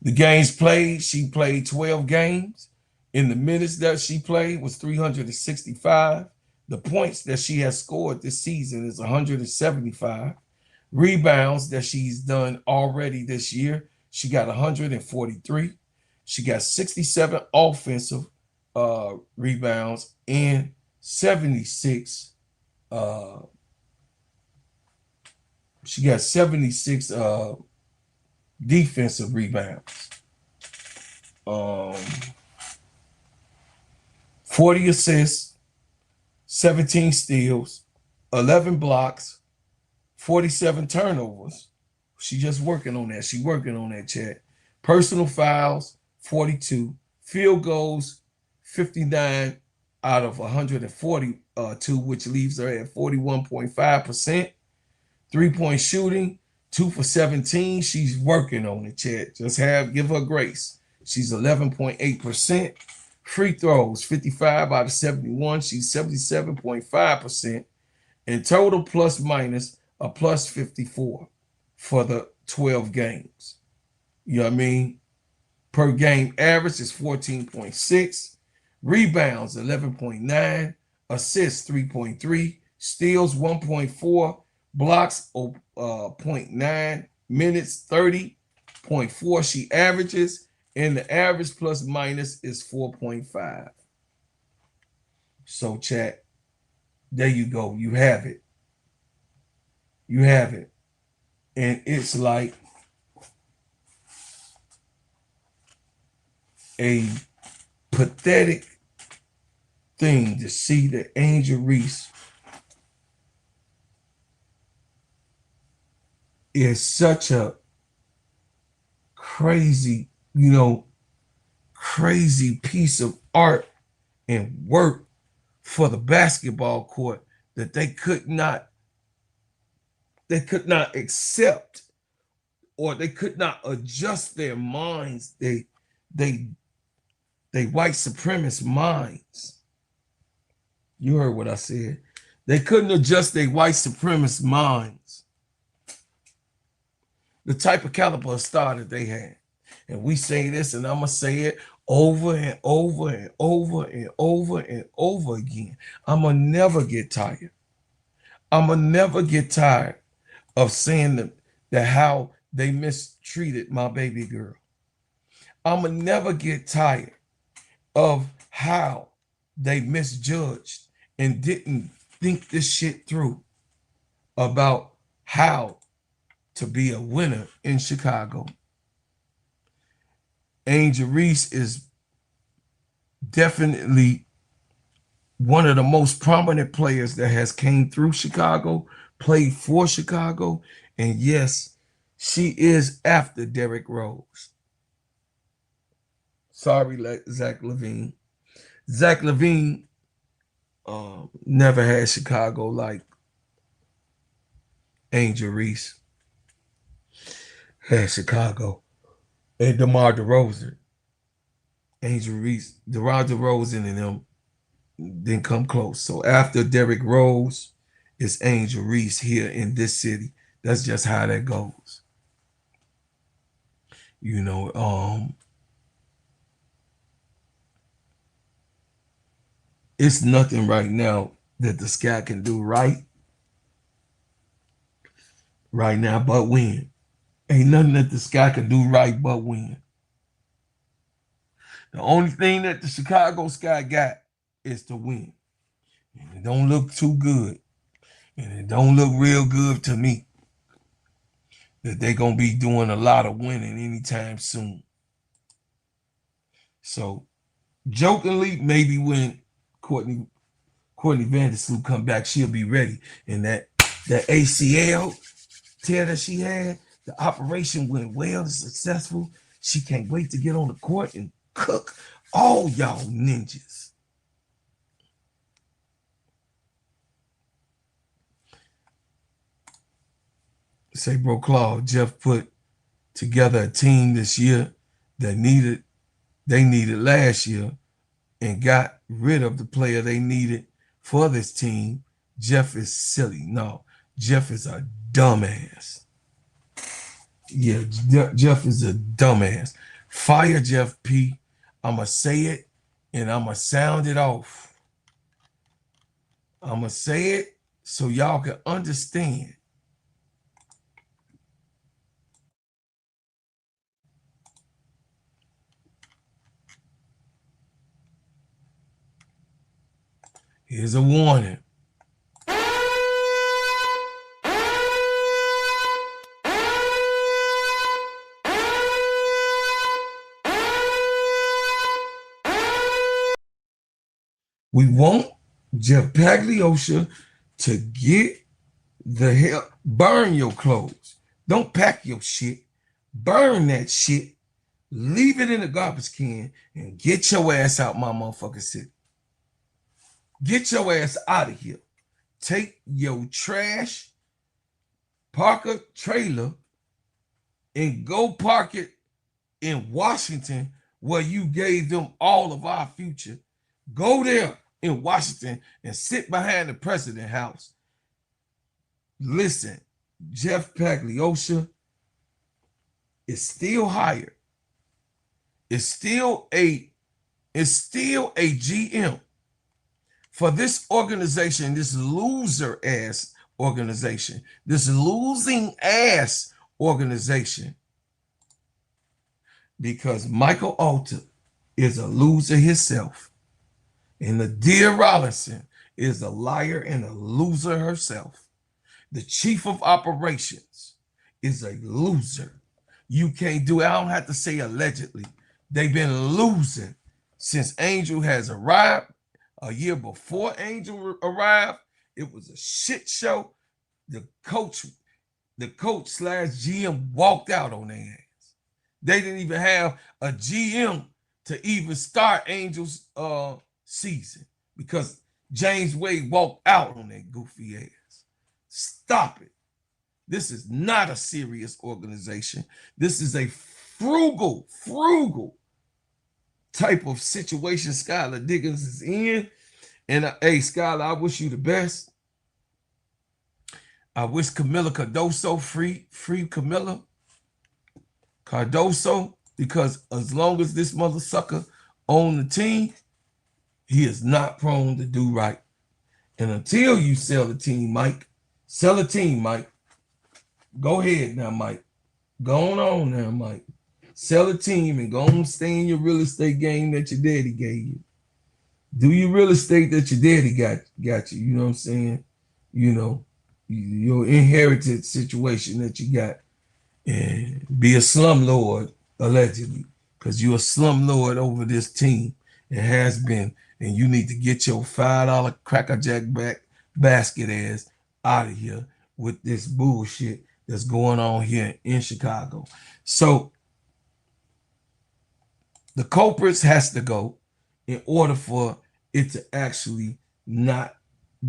The games played, she played 12 games. In the minutes that she played was 365. The points that she has scored this season is 175. Rebounds that she's done already this year, she got 143. She got 67 offensive rebounds and 76. She got 76 defensive rebounds. 40 assists, 17 steals, 11 blocks, 47 turnovers. She just working on that. She working on that, chat. Personal fouls, 42. Field goals, 59 out of 142, which leaves her at 41.5%. 3-point shooting, 2 for 17. She's working on it, chat. Just give her grace. She's 11.8%. Free throws, 55 out of 71. She's 77.5%. And total plus minus a plus 54 for the 12 games. You know what I mean? Per game average is 14.6. Rebounds, 11.9. Assists, 3.3. Steals, 1.4. Blocks, 0.9. Minutes, 30.4 she averages. And the average plus minus is 4.5. So, chat, there you go. You have it. You have it. And it's like a pathetic thing to see that Angel Reese is such a crazy, crazy piece of art and work for the basketball court that they could not accept, or they could not adjust their minds, they white supremacist minds. You heard what I said. They couldn't adjust their white supremacist minds. The type of caliber of star that they had. And we say this, and I'm going to say it over and over and over and over and over again. I'm going to never get tired. I'm going to never get tired of saying that how they mistreated my baby girl. I'm going to never get tired of how they misjudged and didn't think this shit through about how to be a winner in Chicago. Angel Reese is definitely one of the most prominent players that has came through Chicago, played for Chicago, and yes, she is after Derrick Rose. Sorry, Zach LaVine. Zach LaVine never had Chicago like Angel Reese had Chicago. And DeMar DeRozan. Angel Reese, DeMar DeRozan and them didn't come close. So after Derrick Rose, it's Angel Reese here in this city. That's just how that goes. You know, it's nothing right now that the Sky can do right now but win. Ain't nothing that the Sky can do right but win. The only thing that the Chicago Sky got is to win. And it don't look too good. And it don't look real good to me that they're going to be doing a lot of winning anytime soon. So, jokingly, maybe when Courtney Vandersloot come back, she'll be ready. And that ACL tear that she had, the operation went well and successful. She can't wait to get on the court and cook all y'all ninjas. Say, bro, Claude, Jeff put together a team this year that they needed last year and got rid of the player they needed for this team. Jeff is silly. No, Jeff is a dumbass. Yeah, Jeff is a dumbass. Fire Jeff P. I'm going to say it and I'm going to sound it off. I'm going to say it so y'all can understand. Here's a warning. We want Jeff Pagliosha to get the hell, burn your clothes. Don't pack your shit. Burn that shit. Leave it in the garbage can and get your ass out my motherfucking city. Get your ass out of here. Take your trash, park a trailer, and go park it in Washington where you gave them all of our future. Go there in Washington and sit behind the president's house. Listen, Jeff Pagliosha is still hired. It's still a GM for this organization, this loser ass organization, this losing ass organization, because Michael Alter is a loser himself, and the Thier Rollinson is a liar and a loser herself. The chief of operations is a loser. You can't do it. I don't have to say allegedly. They've been losing since Angel has arrived. A year before Angel arrived, it was a shit show. The coach / GM walked out on their ass. They didn't even have a GM to even start Angel's season because James Wade walked out on that goofy ass. Stop it. This is not a serious organization. This is a frugal type of situation Skylar Diggins is in. And hey, Skylar, I wish you the best. I wish Camila Cardoso free Camila Cardoso, because as long as this mother sucker on the team, he is not prone to do right. And until you sell the team, Mike, sell a team, Mike. Go ahead now, Mike. Go on now, Mike. Sell a team and go on stay in your real estate game that your daddy gave you. Do your real estate that your daddy got you. You know what I'm saying? You know, your inherited situation that you got. And be a slumlord, allegedly, because you're a slumlord over this team. It has been. And you need to get your $5 Cracker Jack basket ass out of here with this bullshit that's going on here in Chicago. So the culprits has to go in order for it to actually not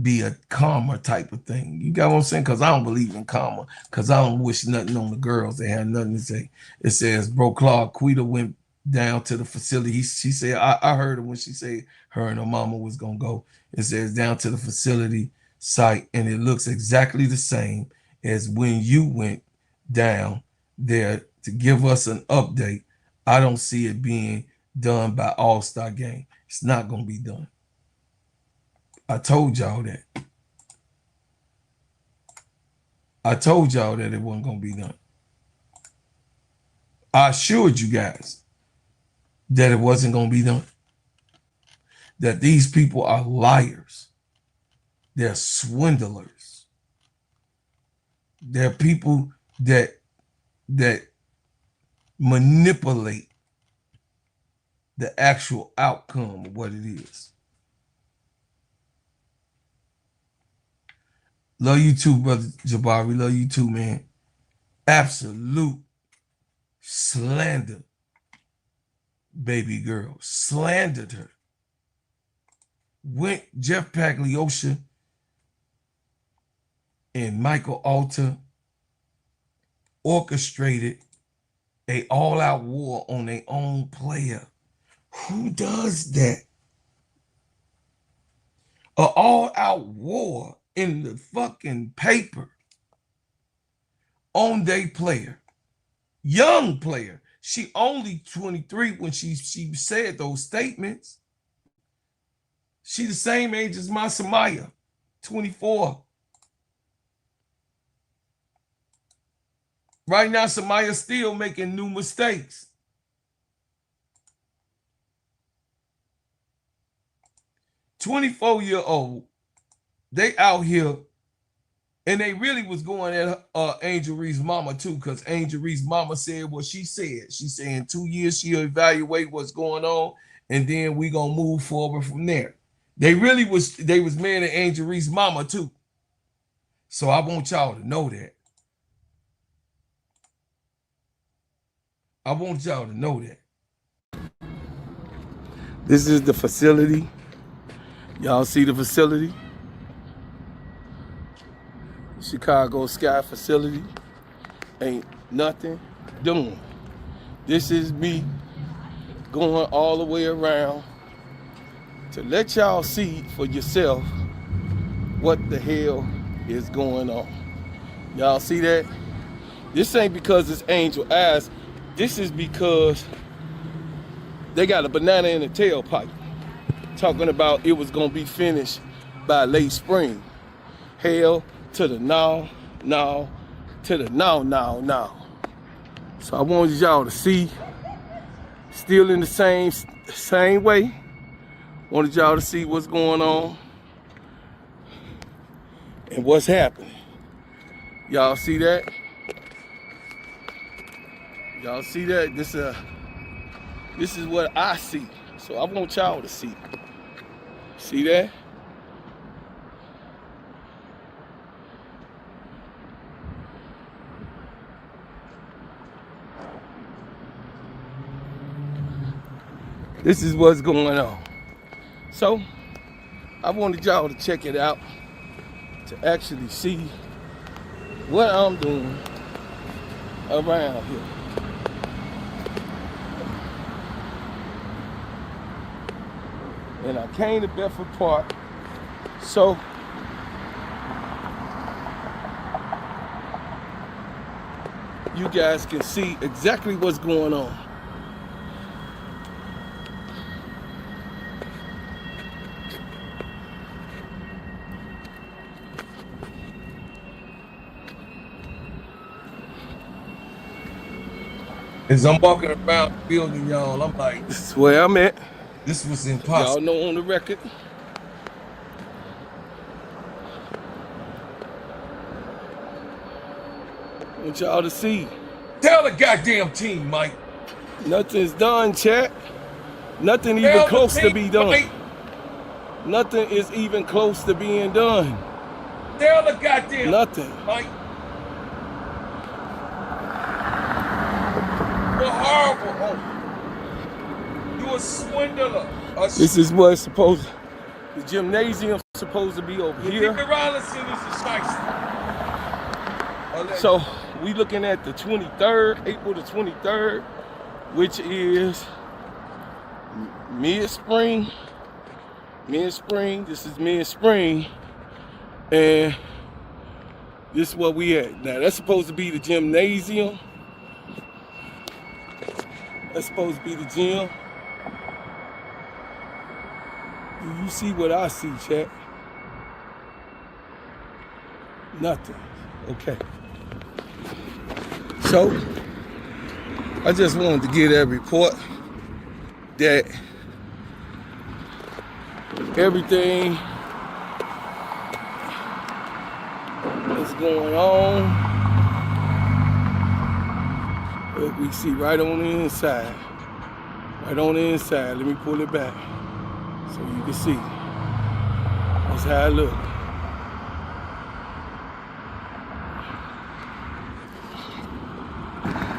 be a karma type of thing. You got what I'm saying? Because I don't believe in karma. Because I don't wish nothing on the girls. They had nothing to say. It says, bro, Clark Quita went down to the facility. She said, I heard her when she said her and her mama was going to go. It says down to the facility site, and it looks exactly the same as when you went down there to give us an update. I don't see it being done by All-Star game. It's not going to be done. I told y'all that. I told y'all that it wasn't going to be done. I assured you guys that it wasn't going to be done. That these people are liars. They're swindlers. They're people that manipulate the actual outcome of what it is. Love you too, brother Jabari. Love you too, man. Absolute slander. Baby girl. Slandered her. Went Jeff Pagliosha and Michael Alter orchestrated a all-out war on their own player. Who does that? An all-out war in the fucking paper on their player. Young player. She only 23 when she said those statements. She the same age as my Samaya, 24. Right now, Samaya's still making new mistakes. "24-year-old, they out here, and they really was going at Angel Reese's mama too, because Angel Reese's mama said what she said. She said in 2 years she'll evaluate what's going on, and then we gonna move forward from there. They was mad at Angel Reese's mama too. So I want y'all to know that. I want y'all to know that. This is the facility. Y'all see the facility? Chicago Sky facility. Ain't nothing doing. This is me going all the way around to let y'all see for yourself what the hell is going on. Y'all see that? This ain't because it's Angel Eyes. This is because they got a banana in the tailpipe talking about it was gonna be finished by late spring. Hell to the now, to the now. So I wanted y'all to see, still in the same way. Wanted y'all to see what's going on and what's happening. Y'all see that? Y'all see that? This is what I see. So I want y'all to see. See that? This is what's going on. So I wanted y'all to check it out to actually see what I'm doing around here. And I came to Bedford Park, so you guys can see exactly what's going on. As I'm walking around the building, y'all, I'm like, this is where I'm at. This was impossible. Y'all know on the record. I want y'all to see. Tell the goddamn team, Mike. Nothing's done, chat. Nothing even close to be done. Mike. Nothing is even close to being done. Tell the goddamn nothing. Mike. You're horrible. You a swindler. This is what's supposed to, the gymnasium's supposed to be over here. Robinson is a shyster. So we looking at the 23rd, April the 23rd, which is mid-spring. Mid-spring, this is mid-spring. And this is where we at. Now that's supposed to be the gymnasium. That's supposed to be the gym. Do you see what I see, chat? Nothing. Okay. So, I just wanted to give that report that everything that's going on, that we see right on the inside. Right on the inside. Let me pull it back so you can see. That's how it looks.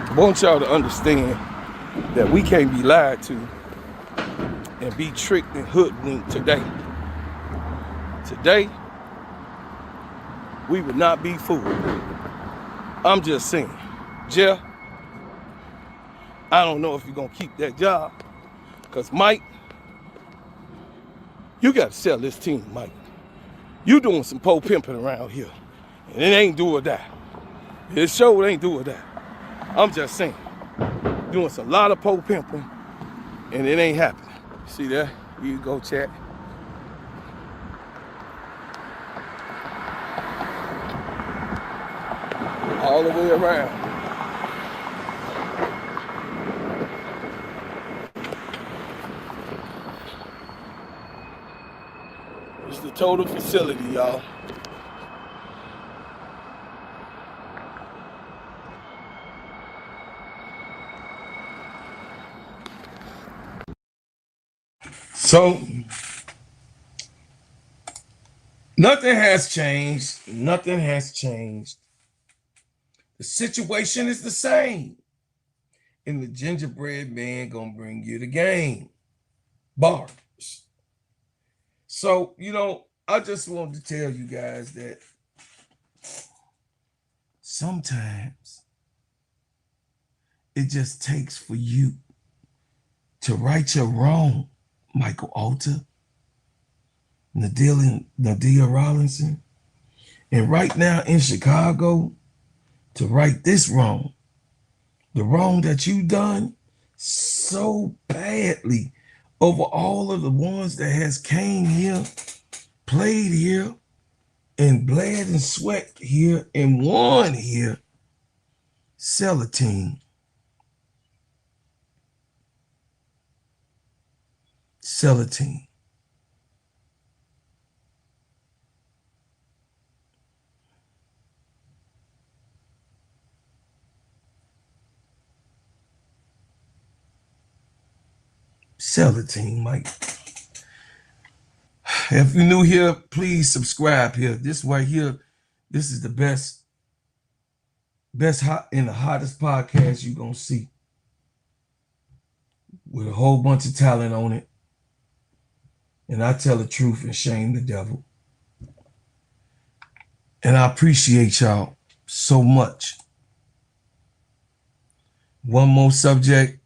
I want y'all to understand that we can't be lied to and be tricked and hoodwinked today. Today, we would not be fooled. I'm just saying, Jeff, I don't know if you're gonna keep that job, because Mike, you gotta sell this team, Mike. You doing some pole pimping around here, and it ain't do or die. This show ain't do or die. I'm just saying, doing a lot of pole pimping, and it ain't happening. See that? You go, chat. All the way around. It's the total facility, y'all. So, nothing has changed. Nothing has changed. The situation is the same. And the gingerbread man gonna bring you the game. Bars. So, I just wanted to tell you guys that sometimes it just takes for you to right your wrong, Michael Alter, Nadia Rollinson, and right now in Chicago, to right this wrong, the wrong that you done so badly over all of the ones that has came here, played here, and bled and sweat here, and won here. Sell a team. Sell a team. Sell the team, Mike. If you're new here, please subscribe here. This right here, this is the best hot and the hottest podcast you're gonna see. With a whole bunch of talent on it. and I tell the truth and shame the devil. And I appreciate y'all so much. One more subject.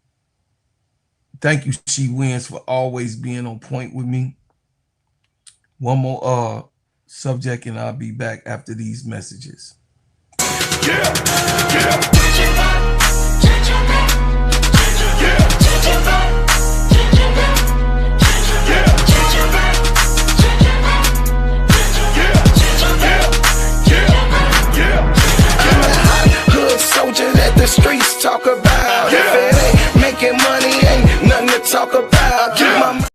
Thank you, She Wins, for always being on point with me. One more subject, and I'll be back after these messages. Soldier that the streets talk about. If it ain't making money, ain't nothing to talk about.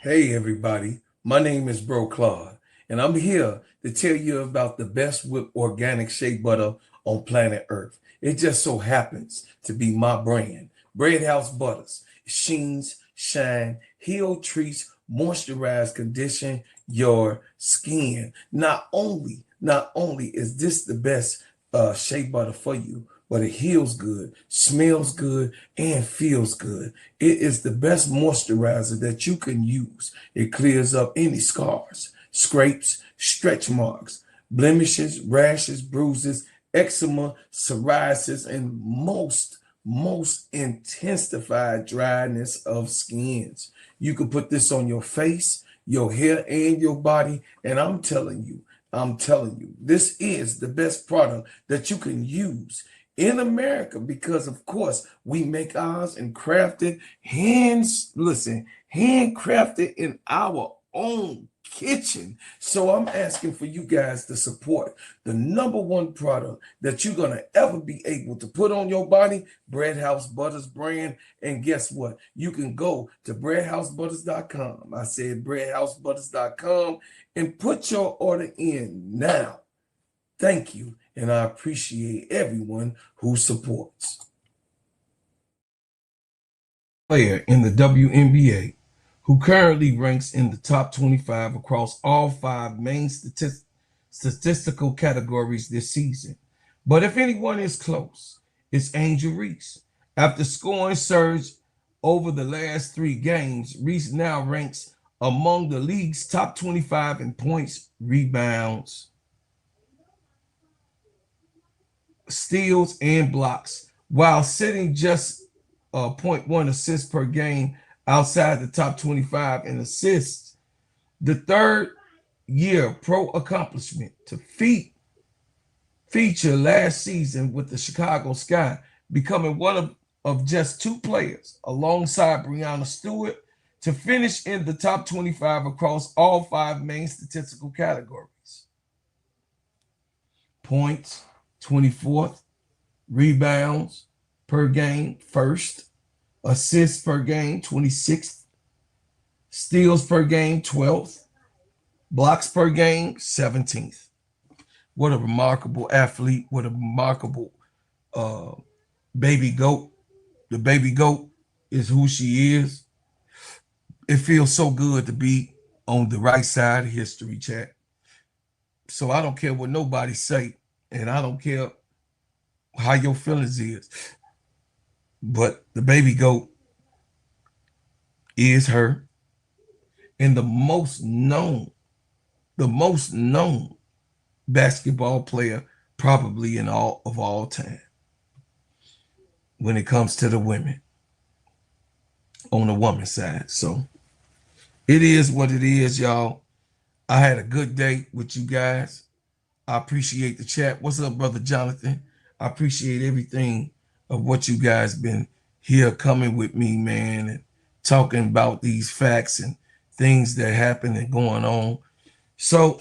Hey everybody, my name is Bro Claude, and I'm here to tell you about the best whipped organic shea butter on planet Earth. It just so happens to be my brand. Bread House Butters. Sheens, shine, heal, treats, moisturize, condition your skin. Not only is this the best shea butter for you, but it heals good, smells good, and feels good. It is the best moisturizer that you can use. It clears up any scars, scrapes, stretch marks, blemishes, rashes, bruises, eczema, psoriasis, and most intensified dryness of skins. You can put this on your face, your hair, and your body, and I'm telling you, this is the best product that you can use in America, because of course we make ours and crafted handcrafted in our own kitchen. So I'm asking for you guys to support the #1 product that you're gonna ever be able to put on your body, Bread House Butters brand. And guess what? You can go to breadhousebutters.com. I said breadhousebutters.com, and put your order in now. Thank you, and I appreciate everyone who supports. Player in the WNBA who currently ranks in the top 25 across all 5 main statistical categories this season. But if anyone is close, it's Angel Reese. After scoring surge over the last 3 games, Reese now ranks among the league's top 25 in points, rebounds, steals, and blocks, while sitting just 0.1 assists per game outside the top 25 in assists. The 3rd year pro accomplishment to feature last season with the Chicago Sky, becoming one of just 2 players alongside Breanna Stewart to finish in the top 25 across all 5 main statistical categories. Points, 24th, rebounds per game, 1st, assists per game, 26th, steals per game, 12th, blocks per game, 17th. What a remarkable athlete. What a remarkable baby goat. The baby goat is who she is. It feels so good to be on the right side of history, chat. So I don't care what nobody say, and I don't care how your feelings is, but the baby goat is her, and the most known basketball player probably in all time when it comes to the women on the woman's side. So it is what it is, y'all. I had a good day with you guys. I appreciate the chat. What's up, brother Jonathan? I appreciate everything of what you guys been here coming with me, man, and talking about these facts and things that happen and going on. So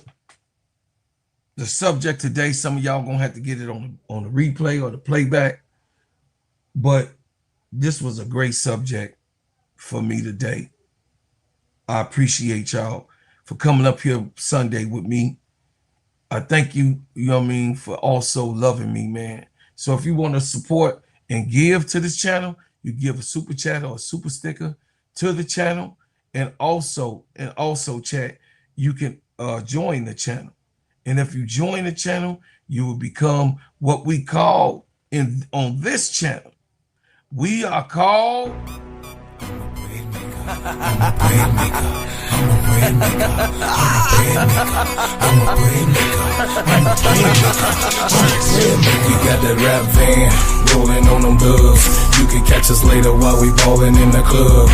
the subject today, some of y'all gonna have to get it on the replay or the playback, but this was a great subject for me today. I appreciate y'all for coming up here Sunday with me. I thank you, you know what I mean, for also loving me, man. So if you want to support and give to this channel, you give a super chat or a super sticker to the channel, and also chat, you can join the channel. And if you join the channel, you will become what we call on this channel. We are called I'm a bread maker. I'm a bread maker. I'm a bread maker. I'm a bread maker. I'm a bread maker. We got that rap van rolling on them dubs. You can catch us later while we ballin' in the club.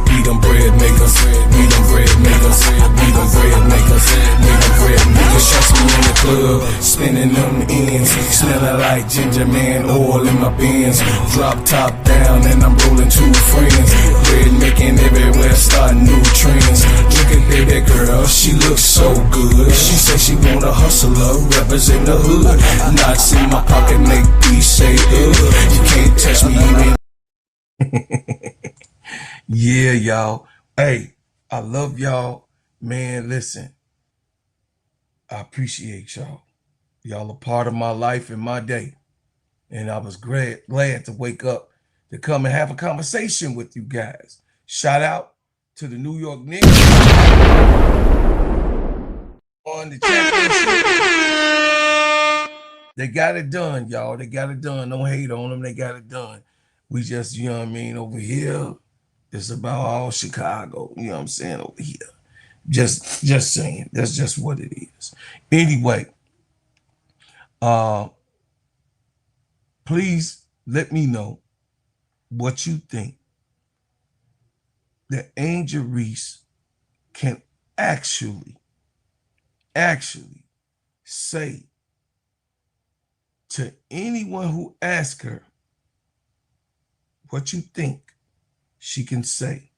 We them bread makers, we them bread makers, we them bread makers, we them bread makers. Shots me in the club, spinning them ends, smelling like ginger man oil in my bins. Drop top down and I'm rolling two friends. Bread making everywhere, starting new trends. Look at baby girl, she looks so good. She said she want a hustler, represent the hood. Knots in my pocket make peace say you can't touch me even. Yeah, y'all. Hey, I love y'all. Man, listen. I appreciate y'all. Y'all are part of my life and my day. And I was glad to wake up to come and have a conversation with you guys. Shout out to the New York Knicks on the championship. They got it done, y'all. They got it done. Don't hate on them. They got it done. We just, you know what I mean, over here. It's about all Chicago, you know what I'm saying, over here. Just saying, that's just what it is. Anyway, please let me know what you think that Angel Reese can actually say to anyone who asks her what you think she can say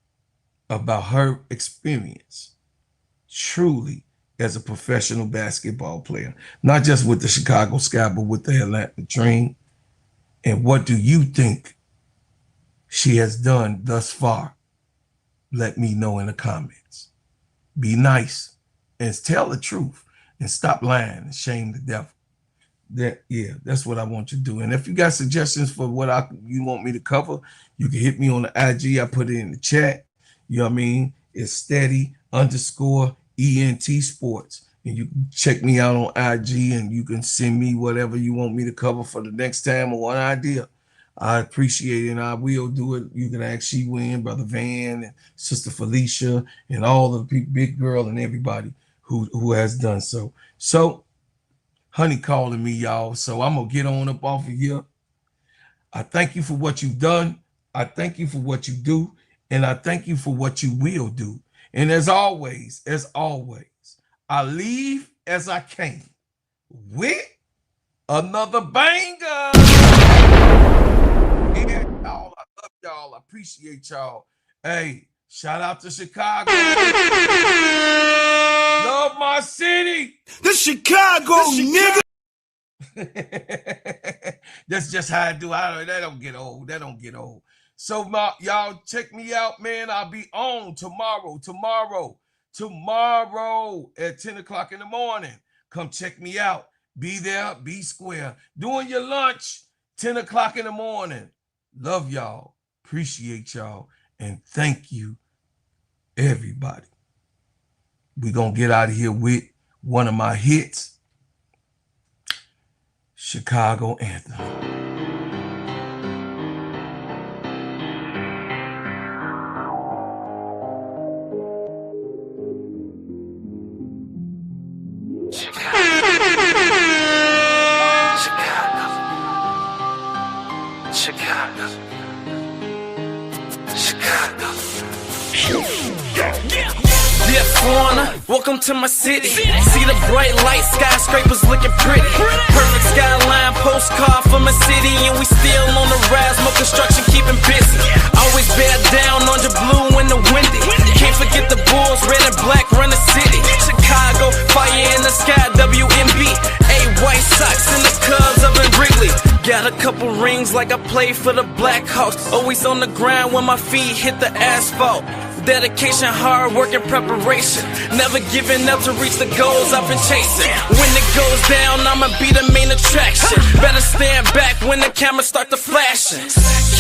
about her experience truly as a professional basketball player, not just with the Chicago Sky, but with the Atlanta Dream. And what do you think she has done thus far? Let me know in the comments. Be nice and tell the truth and stop lying and shame the devil. That's what I want you to do. And if you got suggestions for what you want me to cover, you can hit me on the IG. I put it in the chat. You know what I mean? It's steady_ENT sports. And you can check me out on IG and you can send me whatever you want me to cover for the next time or one idea. I appreciate it and I will do it. You can ask She-Win, Brother Van, and Sister Felicia, and all the big girl and everybody who has done so. So, honey calling me, y'all. So I'm going to get on up off of here. I thank you for what you've done. I thank you for what you do. And I thank you for what you will do. And as always, I leave as I came with another banger. Yeah, y'all, I love y'all. I appreciate y'all. Hey, shout out to Chicago. Love my city. The Chicago, nigga. That's just how I do. That don't get old. That don't get old. So y'all check me out, man. I'll be on tomorrow at 10 o'clock in the morning. Come check me out. Be there, be square. Doing your lunch, 10 o'clock in the morning. Love y'all. Appreciate y'all. And thank you, everybody. We're going to get out of here with one of my hits, Chicago Anthem. Welcome to my city. See the bright lights, skyscrapers looking pretty. Perfect skyline, postcard from a city, and we still on the rise. More construction keeping busy. Always bear down on your blue in the windy. Can't forget the Bulls, red and black run the city. Chicago, fire in the sky, WMB. White Sox and the Cubs up in Wrigley. Got a couple rings like I play for the Blackhawks. Always on the ground when my feet hit the asphalt. Dedication, hard work, and preparation. Never giving up to reach the goals I've been chasing. When it goes down, I'ma be the main attraction. Better stand back when the cameras start to flashing.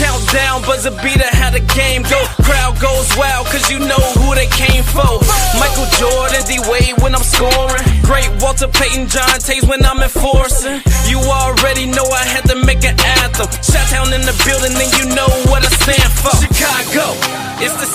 Countdown, buzzer beater, how the game go. Crowd goes wild, cause you know who they came for. Michael Jordan, D-Wade when I'm scoring. Great Walter Payton, John Tays when I'm enforcing. You already know I had to make an anthem. Shot down in the building and you know what I stand for. Chicago, it's the